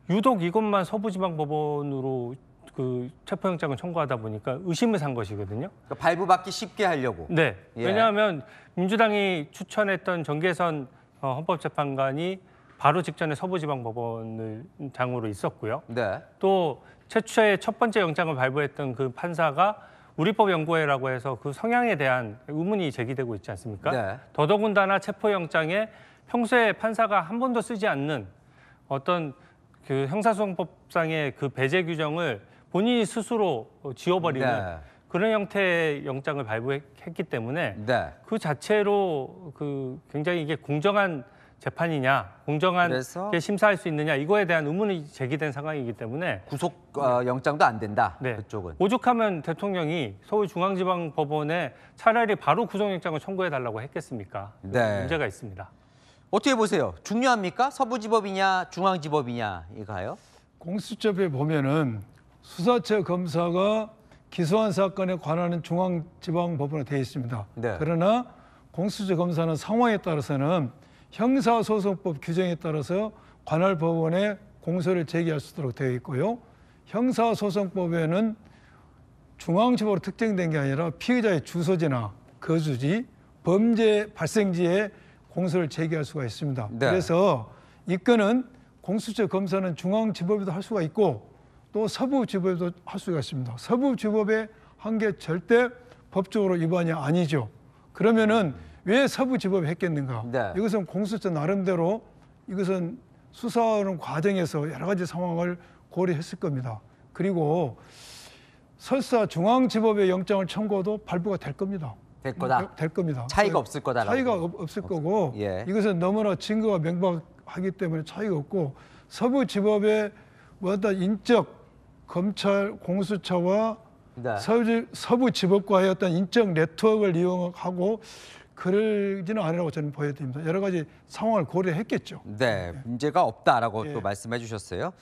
유독 이것만 서부지방법원으로 그 체포영장을 청구하다 보니까 의심을 산 것이거든요. 그러니까 발부받기 쉽게 하려고. 왜냐하면 민주당이 추천했던 정계선 헌법재판관이 바로 직전에 서부지방법원을 장으로 있었고요. 또 최초의 첫 번째 영장을 발부했던 그 판사가 우리법연구회라고 해서 그 성향에 대한 의문이 제기되고 있지 않습니까? 더더군다나 체포영장에 평소에 판사가 한 번도 쓰지 않는 어떤 그 형사소송법상의 그 배제 규정을 본인이 스스로 지워버리는 그런 형태의 영장을 발부했기 때문에 그 자체로 그 굉장히 이게 공정한 재판이냐, 공정하게 심사할 수 있느냐 이거에 대한 의문이 제기된 상황이기 때문에 구속 영장도 안 된다. 그쪽은. 오죽하면 대통령이 서울중앙지방법원에 차라리 바로 구속영장을 청구해달라고 했겠습니까? 문제가 있습니다. 어떻게 보세요? 중요합니까? 서부지법이냐, 중앙지법이냐 이거요? 공수처법에 보면은 수사처 검사가 기소한 사건에 관하는 중앙지방법원에 되어 있습니다. 그러나 공수처 검사는 상황에 따라서는 형사소송법 규정에 따라서 관할 법원에 공소를 제기할 수 있도록 되어 있고요. 형사소송법에는 중앙지법으로 특정된 게 아니라 피의자의 주소지나 거주지, 범죄 발생지에 공소를 제기할 수가 있습니다. 그래서 이 건은 공수처 검사는 중앙지법에도 할 수가 있고 또 서부지법에도 할 수가 있습니다. 서부지법에 한 게 절대 법적으로 위반이 아니죠. 그러면은 왜 서부지법에 했겠는가? 이것은 공수처 나름대로 이것은 수사하는 과정에서 여러 가지 상황을 고려했을 겁니다. 그리고 설사 중앙지법에 영장을 청구해도 발부가 될 겁니다. 될 거다. 될 겁니다. 차이가 없을 거다. 차이가 없을 거고 이것은 너무나 증거가 명백하기 때문에 차이가 없고 서부지법의 어떤 인적 검찰 공수처와 서부지법과의 어떤 인적 네트워크를 이용하고 그러지는 않으라고 저는 보여드립니다. 여러 가지 상황을 고려했겠죠. 문제가 없다라고 또 말씀해 주셨어요.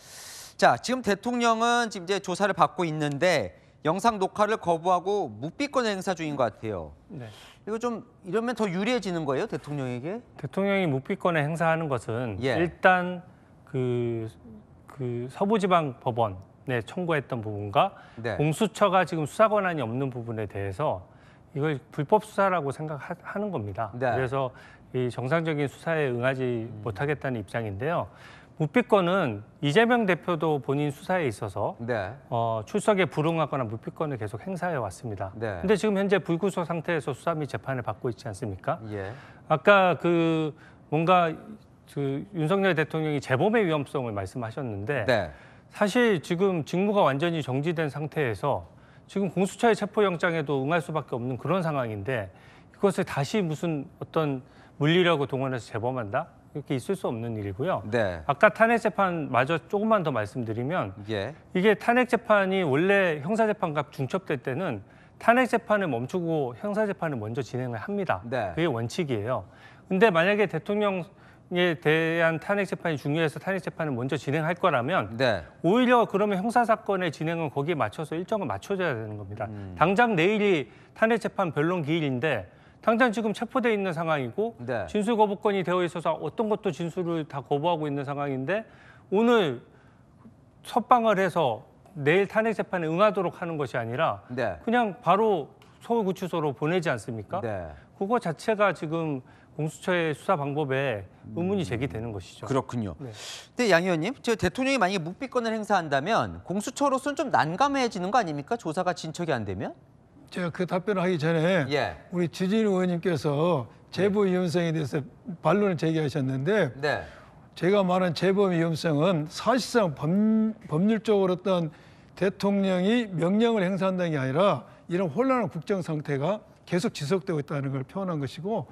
자, 지금 대통령은 지금 이제 조사를 받고 있는데 영상 녹화를 거부하고 묵비권 행사 중인 것 같아요. 네. 이거 좀 이러면 더 유리해지는 거예요, 대통령에게? 대통령이 묵비권을 행사하는 것은 일단 그 서부지방법원에 청구했던 부분과 공수처가 지금 수사 권한이 없는 부분에 대해서 이걸 불법 수사라고 생각하는 겁니다. 그래서 이 정상적인 수사에 응하지 못하겠다는 입장인데요. 묵비권은 이재명 대표도 본인 수사에 있어서 출석에 불응하거나 묵비권을 계속 행사해 왔습니다. 근데 지금 현재 불구속 상태에서 수사 및 재판을 받고 있지 않습니까? 아까 뭔가 윤석열 대통령이 재범의 위험성을 말씀하셨는데 사실 지금 직무가 완전히 정지된 상태에서 지금 공수처의 체포영장에도 응할 수밖에 없는 그런 상황인데 그것을 다시 무슨 어떤 물리력을 동원해서 재범한다? 이렇게 있을 수 없는 일이고요. 아까 탄핵재판마저 조금만 더 말씀드리면 이게 탄핵재판이 원래 형사재판과 중첩될 때는 탄핵재판을 멈추고 형사재판을 먼저 진행을 합니다. 그게 원칙이에요. 근데 만약에 대통령에 대한 탄핵재판이 중요해서 탄핵재판을 먼저 진행할 거라면 오히려 그러면 형사사건의 진행은 거기에 맞춰서 일정을 맞춰줘야 되는 겁니다. 당장 내일이 탄핵재판 변론 기일인데 당장 지금 체포돼 있는 상황이고 진술 거부권이 되어 있어서 어떤 것도 진술을 다 거부하고 있는 상황인데 오늘 석방을 해서 내일 탄핵 재판에 응하도록 하는 것이 아니라 그냥 바로 서울구치소로 보내지 않습니까? 그거 자체가 지금 공수처의 수사 방법에 의문이 제기되는 것이죠. 그렇군요. 근데 양 의원님, 대통령이 만약에 묵비권을 행사한다면 공수처로서는 좀 난감해지는 거 아닙니까? 조사가 진척이 안 되면? 제가 그 답변을 하기 전에 우리 주진우 의원님께서 제보 위험성에 대해서 반론을 제기하셨는데 제가 말한 제보 위험성은 사실상 법률적으로 어떤 대통령이 명령을 행사한다는 게 아니라 이런 혼란한 국정 상태가 계속 지속되고 있다는 걸 표현한 것이고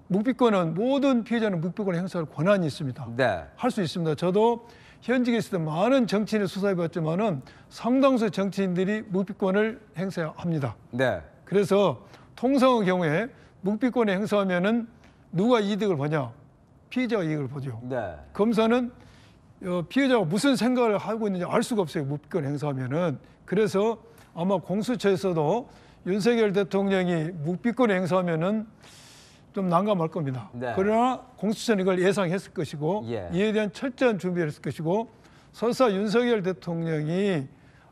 묵비권은 모든 피해자는 묵비권 행사할 권한이 있습니다. 할 수 있습니다. 저도 현직에 있을 때 많은 정치인을 수사해봤지만은 상당수 정치인들이 묵비권을 행사합니다. 그래서 통상의 경우에 묵비권을 행사하면은 누가 이득을 보냐? 피해자가 이익을 보죠. 검사는 피해자가 무슨 생각을 하고 있는지 알 수가 없어요. 묵비권 행사하면은. 그래서 아마 공수처에서도 윤석열 대통령이 묵비권 행사하면은 좀 난감할 겁니다. 그러나 공수처는 이걸 예상했을 것이고 이에 대한 철저한 준비를 했을 것이고 설사 윤석열 대통령이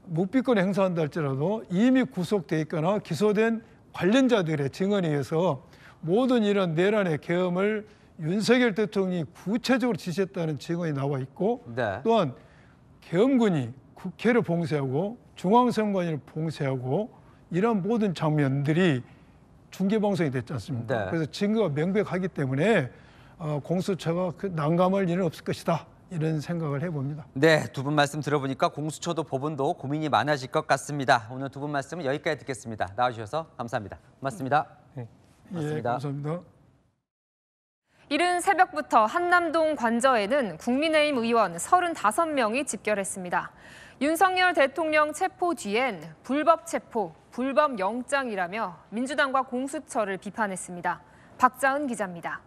묵비권 행사한다 할지라도 이미 구속돼 있거나 기소된 관련자들의 증언에 의해서 모든 이런 내란의 계엄을 윤석열 대통령이 구체적으로 지시했다는 증언이 나와 있고 또한 계엄군이 국회를 봉쇄하고 중앙선관위를 봉쇄하고 이런 모든 장면들이 중계방송이 됐지 않습니까? 그래서 증거가 명백하기 때문에 공수처가 그 난감할 일은 없을 것이다. 이런 생각을 해봅니다. 두 분 말씀 들어보니까 공수처도 법원도 고민이 많아질 것 같습니다. 오늘 두 분 말씀은 여기까지 듣겠습니다. 나와주셔서 감사합니다. 고맙습니다. 고맙습니다. 감사합니다. 이른 새벽부터 한남동 관저에는 국민의힘 의원 35명이 집결했습니다. 윤석열 대통령 체포 뒤엔 불법 체포, 불법 영장이라며 민주당과 공수처를 비판했습니다. 박자은 기자입니다.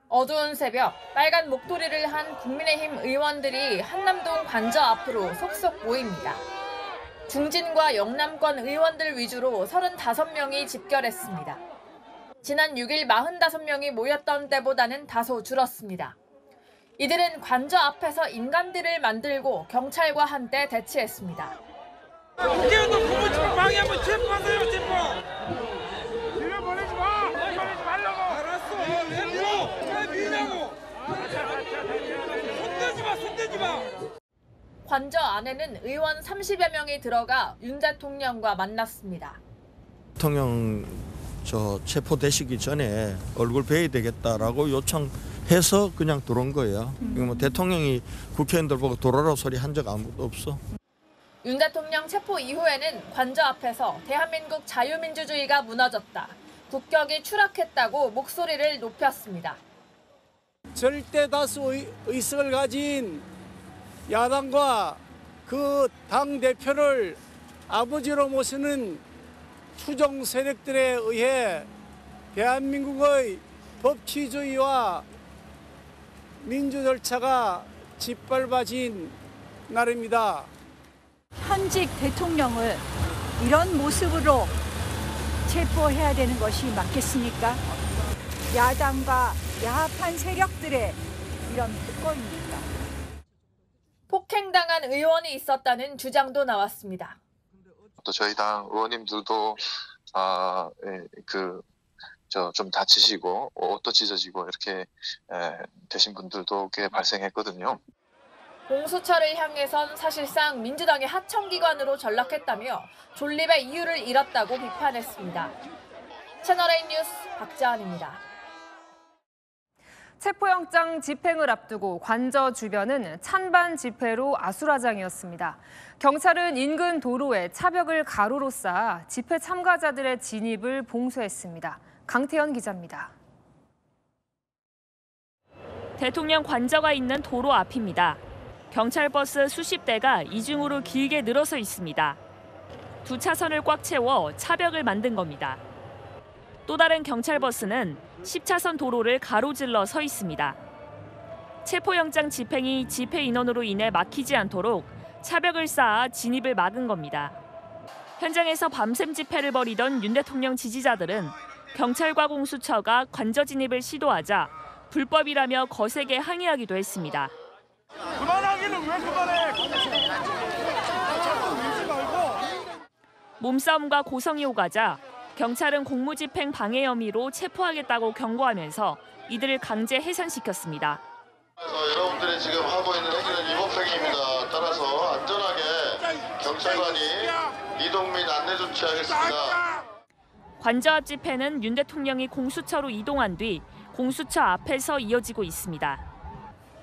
어두운 새벽, 빨간 목도리를 한 국민의힘 의원들이 한남동 관저 앞으로 속속 모입니다. 중진과 영남권 의원들 위주로 35명이 집결했습니다. 지난 6일 45명이 모였던 때보다는 다소 줄었습니다. 이들은 관저 앞에서 인간들을 만들고 경찰과 한때 대치했습니다. 국회의원도 공무집을 방해하면 체포하세요, 체포! 뒤로 보내지 마! 보내지 말라고! 알았어! 왜 미냐고! 손대지 마, 손대지 마! 관저 안에는 의원 30여 명이 들어가 윤 대통령과 만났습니다. 대통령 체포되시기 전에 얼굴 뵈야 되겠다라고 요청해서 그냥 들어온 거예요. 뭐 대통령이 국회의원들 보고 돌아라 소리 한 적 아무것도 없어. 윤 대통령 체포 이후에는 관저 앞에서 대한민국 자유민주주의가 무너졌다, 국격이 추락했다고 목소리를 높였습니다. 절대 다수 의석을 가진 야당과 그 당 대표를 아버지로 모시는 추종 세력들에 의해 대한민국의 법치주의와 민주 절차가 짓밟아진 날입니다. 현직 대통령을 이런 모습으로 체포해야 되는 것이 맞겠습니까? 야당과 야합한 세력들의 이런 특권입니다. 폭행당한 의원이 있었다는 주장도 나왔습니다. 또 저희 당 의원님들도 좀 다치시고 옷도 찢어지고 이렇게 되신 분들도 꽤 발생했거든요. 공수처를 향해선 사실상 민주당의 하청기관으로 전락했다며 존립의 이유를 잃었다고 비판했습니다. 채널A 뉴스 박자은입니다. 체포영장 집행을 앞두고 관저 주변은 찬반 집회로 아수라장이었습니다. 경찰은 인근 도로에 차벽을 가로로 쌓아 집회 참가자들의 진입을 봉쇄했습니다. 강태현 기자입니다. 대통령 관저가 있는 도로 앞입니다. 경찰 버스 수십 대가 이중으로 길게 늘어서 있습니다. 두 차선을 꽉 채워 차벽을 만든 겁니다. 또 다른 경찰 버스는 10차선 도로를 가로질러 서 있습니다. 체포영장 집행이 집회 인원으로 인해 막히지 않도록 차벽을 쌓아 진입을 막은 겁니다. 현장에서 밤샘 집회를 벌이던 윤 대통령 지지자들은 경찰과 공수처가 관저 진입을 시도하자 불법이라며 거세게 항의하기도 했습니다. 그만하기는 왜 그만해? 몸싸움과 고성이 오가자 경찰은 공무집행 방해 혐의로 체포하겠다고 경고하면서 이들을 강제 해산시켰습니다. 여러분들이 지금 하고 있는 행위는 위법행위입니다. 따라서 안전하게 경찰관이 이동 및 안내 조치하겠습니다. 관저 앞 집회는 윤 대통령이 공수처로 이동한 뒤 공수처 앞에서 이어지고 있습니다.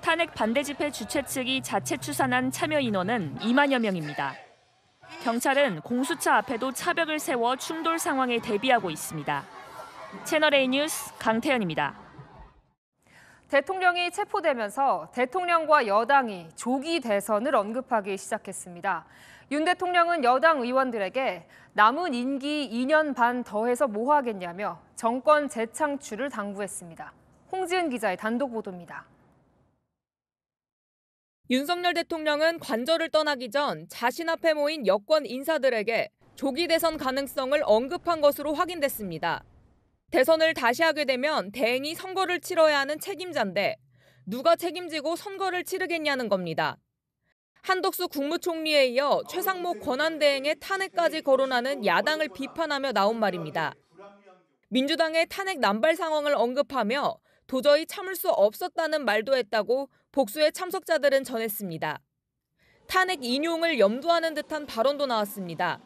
탄핵 반대 집회 주최 측이 자체 추산한 참여 인원은 2만여 명입니다. 경찰은 공수처 앞에도 차벽을 세워 충돌 상황에 대비하고 있습니다. 채널A 뉴스 강태현입니다. 대통령이 체포되면서 대통령과 여당이 조기 대선을 언급하기 시작했습니다. 윤 대통령은 여당 의원들에게 남은 임기 2년 반 더해서 뭐 하겠냐며 정권 재창출을 당부했습니다. 홍지은 기자의 단독 보도입니다. 윤석열 대통령은 관저를 떠나기 전 자신 앞에 모인 여권 인사들에게 조기 대선 가능성을 언급한 것으로 확인됐습니다. 대선을 다시 하게 되면 대행이 선거를 치러야 하는 책임자인데 누가 책임지고 선거를 치르겠냐는 겁니다. 한덕수 국무총리에 이어 최상목 권한대행의 탄핵까지 거론하는 야당을 비판하며 나온 말입니다. 민주당의 탄핵 남발 상황을 언급하며 도저히 참을 수 없었다는 말도 했다고 복수의 참석자들은 전했습니다. 탄핵 인용을 염두하는 듯한 발언도 나왔습니다.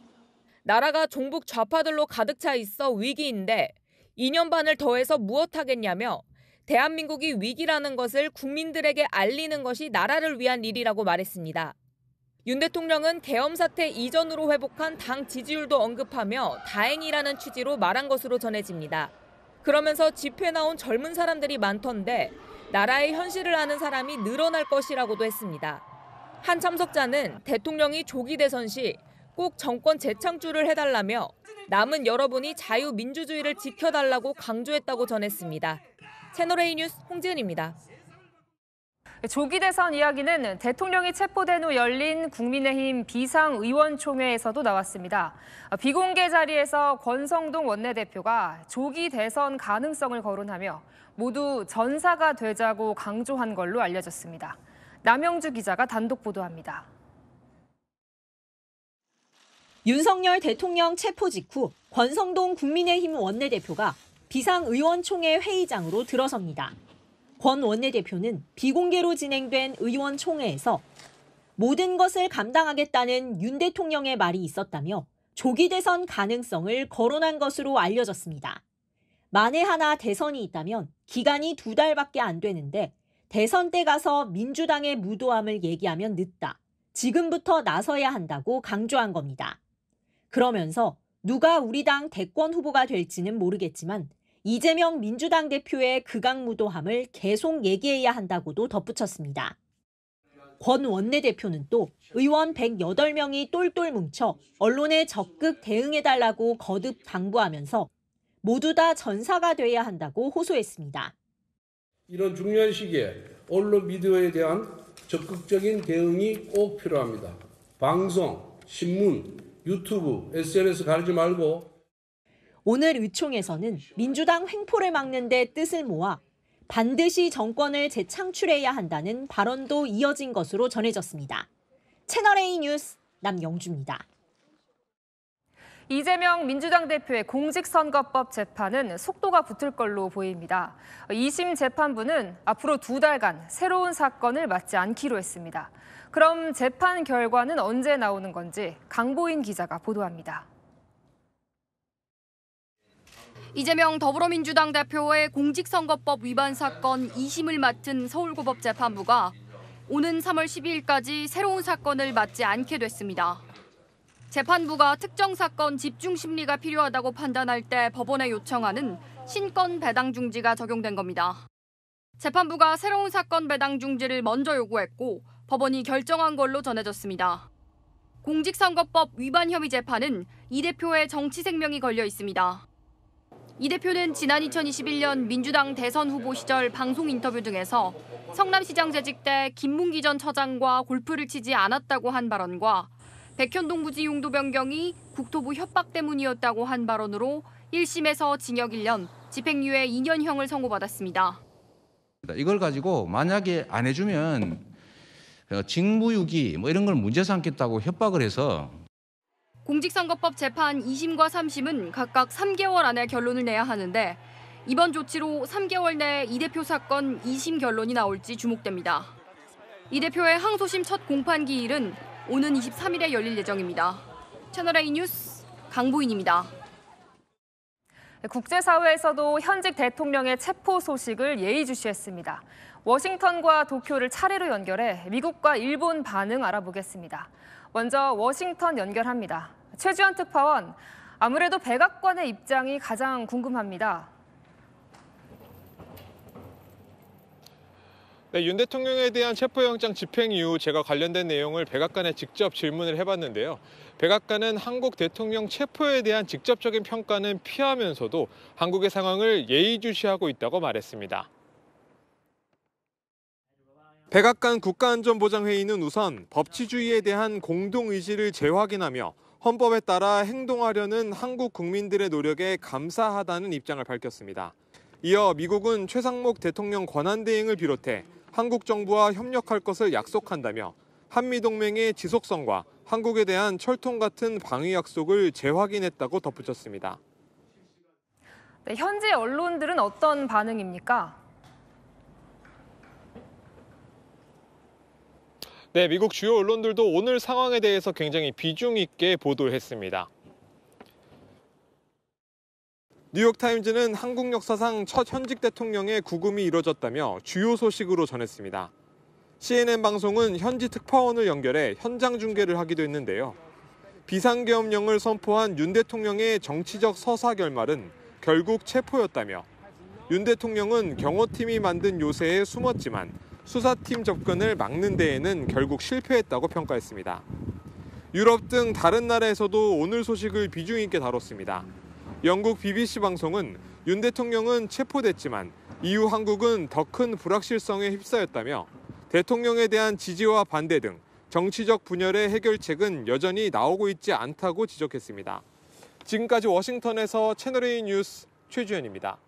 나라가 종북 좌파들로 가득 차 있어 위기인데 2년 반을 더해서 무엇하겠냐며 대한민국이 위기라는 것을 국민들에게 알리는 것이 나라를 위한 일이라고 말했습니다. 윤 대통령은 계엄 사태 이전으로 회복한 당 지지율도 언급하며 다행이라는 취지로 말한 것으로 전해집니다. 그러면서 집회 나온 젊은 사람들이 많던데 나라의 현실을 아는 사람이 늘어날 것이라고도 했습니다. 한 참석자는 대통령이 조기 대선 시 꼭 정권 재창출을 해달라며 남은 여러분이 자유민주주의를 지켜달라고 강조했다고 전했습니다. 채널A 뉴스 홍지은입니다. 조기 대선 이야기는 대통령이 체포된 후 열린 국민의힘 비상의원총회에서도 나왔습니다. 비공개 자리에서 권성동 원내대표가 조기 대선 가능성을 거론하며 모두 전사가 되자고 강조한 걸로 알려졌습니다. 남영주 기자가 단독 보도합니다. 윤석열 대통령 체포 직후 권성동 국민의힘 원내대표가 비상의원총회 회의장으로 들어섭니다. 권 원내대표는 비공개로 진행된 의원총회에서 모든 것을 감당하겠다는 윤 대통령의 말이 있었다며 조기 대선 가능성을 거론한 것으로 알려졌습니다. 만에 하나 대선이 있다면 기간이 2달밖에 안 되는데 대선 때 가서 민주당의 무도함을 얘기하면 늦다. 지금부터 나서야 한다고 강조한 겁니다. 그러면서 누가 우리 당 대권 후보가 될지는 모르겠지만 이재명 민주당 대표의 극악무도함을 계속 얘기해야 한다고도 덧붙였습니다. 권 원내대표는 또 의원 108명이 똘똘 뭉쳐 언론에 적극 대응해달라고 거듭 당부하면서 모두 다 전사가 돼야 한다고 호소했습니다. 이런 중요한 시기에 언론 미디어에 대한 적극적인 대응이 꼭 필요합니다. 방송, 신문, 유튜브, SNS 가리지 말고 오늘 의총에서는 민주당 횡포를 막는 데 뜻을 모아 반드시 정권을 재창출해야 한다는 발언도 이어진 것으로 전해졌습니다. 채널A 뉴스 남영주입니다. 이재명 민주당 대표의 공직선거법 재판은 속도가 붙을 걸로 보입니다. 2심 재판부는 앞으로 2달간 새로운 사건을 맡지 않기로 했습니다. 그럼 재판 결과는 언제 나오는 건지 강보인 기자가 보도합니다. 이재명 더불어민주당 대표의 공직선거법 위반 사건 2심을 맡은 서울고법 재판부가 오는 3월 12일까지 새로운 사건을 맡지 않게 됐습니다. 재판부가 특정 사건 집중 심리가 필요하다고 판단할 때 법원에 요청하는 신건 배당 중지가 적용된 겁니다. 재판부가 새로운 사건 배당 중지를 먼저 요구했고 법원이 결정한 걸로 전해졌습니다. 공직선거법 위반 혐의 재판은 이 대표의 정치 생명이 걸려 있습니다. 이 대표는 지난 2021년 민주당 대선 후보 시절 방송 인터뷰 등에서 성남시장 재직 때 김문기 전 처장과 골프를 치지 않았다고 한 발언과 백현동 부지 용도 변경이 국토부 협박 때문이었다고 한 발언으로 1심에서 징역 1년, 집행유예 2년형을 선고받았습니다. 이걸 가지고 만약에 안 해주면 직무유기 이런 걸 문제 삼겠다고 협박을 해서 공직선거법 재판 2심과 3심은 각각 3개월 안에 결론을 내야 하는데 이번 조치로 3개월 내에 이 대표 사건 2심 결론이 나올지 주목됩니다. 이 대표의 항소심 첫 공판 기일은 오는 23일에 열릴 예정입니다. 채널A 뉴스 강보인입니다. 국제사회에서도 현직 대통령의 체포 소식을 예의주시했습니다. 워싱턴과 도쿄를 차례로 연결해 미국과 일본 반응 알아보겠습니다. 먼저 워싱턴 연결합니다. 최주현 특파원, 아무래도 백악관의 입장이 가장 궁금합니다. 네, 윤 대통령에 대한 체포영장 집행 이후 제가 관련된 내용을 백악관에 직접 질문을 해봤는데요. 백악관은 한국 대통령 체포에 대한 직접적인 평가는 피하면서도 한국의 상황을 예의주시하고 있다고 말했습니다. 백악관 국가안전보장회의는 우선 법치주의에 대한 공동의지를 재확인하며 헌법에 따라 행동하려는 한국 국민들의 노력에 감사하다는 입장을 밝혔습니다. 이어 미국은 최상목 대통령 권한대행을 비롯해 한국 정부와 협력할 것을 약속한다며 한미동맹의 지속성과 한국에 대한 철통 같은 방위 약속을 재확인했다고 덧붙였습니다. 네, 현지 언론들은 어떤 반응입니까? 네, 미국 주요 언론들도 오늘 상황에 대해서 굉장히 비중 있게 보도를 했습니다. 뉴욕타임즈는 한국 역사상 첫 현직 대통령의 구금이 이뤄졌다며 주요 소식으로 전했습니다. CNN 방송은 현지 특파원을 연결해 현장 중계를 하기도 했는데요. 비상계엄령을 선포한 윤 대통령의 정치적 서사 결말은 결국 체포였다며 윤 대통령은 경호팀이 만든 요새에 숨었지만 수사팀 접근을 막는 데에는 결국 실패했다고 평가했습니다. 유럽 등 다른 나라에서도 오늘 소식을 비중 있게 다뤘습니다. 영국 BBC 방송은 윤 대통령은 체포됐지만 이후 한국은 더 큰 불확실성에 휩싸였다며 대통령에 대한 지지와 반대 등 정치적 분열의 해결책은 여전히 나오고 있지 않다고 지적했습니다. 지금까지 워싱턴에서 채널A 뉴스 최주현입니다.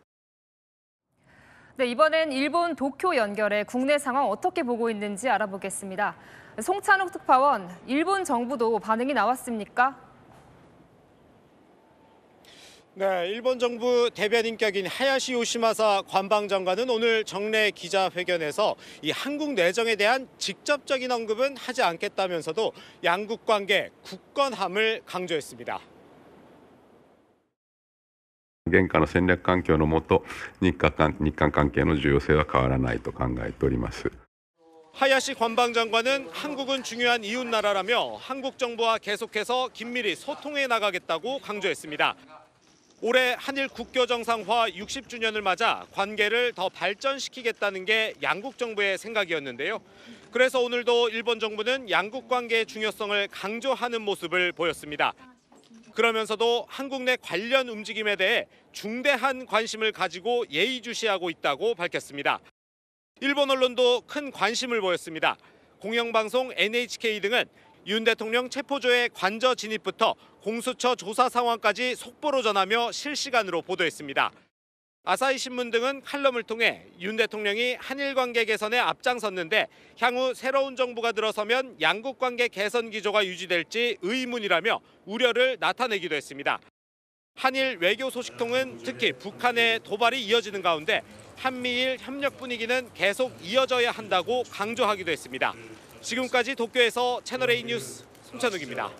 네, 이번엔 일본 도쿄 연결해 국내 상황 어떻게 보고 있는지 알아보겠습니다. 송찬욱 특파원, 일본 정부도 반응이 나왔습니까? 네, 일본 정부 대변인격인 하야시 요시마사 관방장관은 오늘 정례 기자회견에서 이 한국 내정에 대한 직접적인 언급은 하지 않겠다면서도 양국 관계 굳건함을 강조했습니다. 現下の戦略環境の下、日韓関係の重要性は変わらないと考えております。 하야시 관방장관은 한국은 중요한 이웃나라라며 한국 정부와 계속해서 긴밀히 소통해 나가겠다고 강조했습니다. 올해 한일 국교 정상화 60주년을 맞아 관계를 더 발전시키겠다는 게 양국 정부의 생각이었는데요. 그래서 오늘도 일본 정부는 양국 관계의 중요성을 강조하는 모습을 보였습니다. 그러면서도 한국 내 관련 움직임에 대해 중대한 관심을 가지고 예의주시하고 있다고 밝혔습니다. 일본 언론도 큰 관심을 보였습니다. 공영방송 NHK 등은 윤 대통령 체포조의 관저 진입부터 공수처 조사 상황까지 속보로 전하며 실시간으로 보도했습니다. 아사히 신문 등은 칼럼을 통해 윤 대통령이 한일 관계 개선에 앞장섰는데 향후 새로운 정부가 들어서면 양국 관계 개선 기조가 유지될지 의문이라며 우려를 나타내기도 했습니다. 한일 외교 소식통은 특히 북한의 도발이 이어지는 가운데 한미일 협력 분위기는 계속 이어져야 한다고 강조하기도 했습니다. 지금까지 도쿄에서 채널A 뉴스 송찬욱입니다.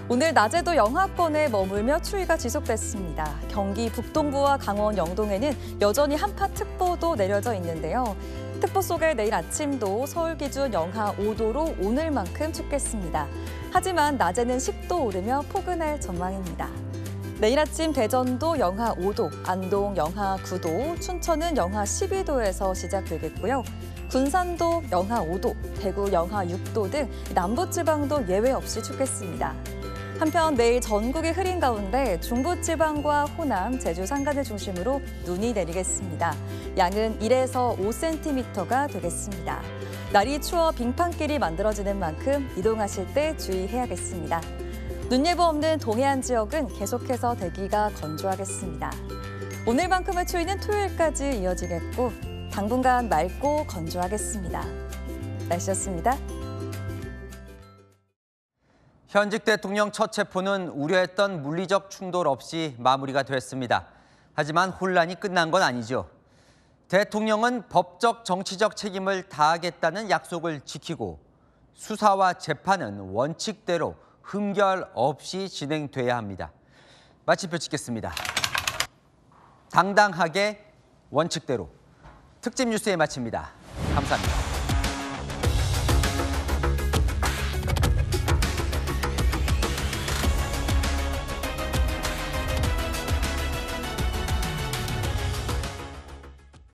오늘 낮에도 영하권에 머물며 추위가 지속됐습니다. 경기 북동부와 강원 영동에는 여전히 한파특보도 내려져 있는데요. 특보 속에 내일 아침도 서울 기준 영하 5도로 오늘만큼 춥겠습니다. 하지만 낮에는 10도 오르며 포근할 전망입니다. 내일 아침 대전도 영하 5도, 안동 영하 9도, 춘천은 영하 12도에서 시작되겠고요. 군산도 영하 5도, 대구 영하 6도 등 남부지방도 예외 없이 춥겠습니다. 한편 내일 전국이 흐린 가운데 중부지방과 호남, 제주 산간을 중심으로 눈이 내리겠습니다. 양은 1에서 5cm가 되겠습니다. 날이 추워 빙판길이 만들어지는 만큼 이동하실 때 주의해야겠습니다. 눈 예보 없는 동해안 지역은 계속해서 대기가 건조하겠습니다. 오늘만큼의 추위는 토요일까지 이어지겠고 당분간 맑고 건조하겠습니다. 날씨였습니다. 현직 대통령 첫 체포는 우려했던 물리적 충돌 없이 마무리가 됐습니다. 하지만 혼란이 끝난 건 아니죠. 대통령은 법적 정치적 책임을 다하겠다는 약속을 지키고 수사와 재판은 원칙대로 흠결 없이 진행돼야 합니다. 마침표 찍겠습니다. 당당하게 원칙대로. 특집 뉴스에 마칩니다. 감사합니다.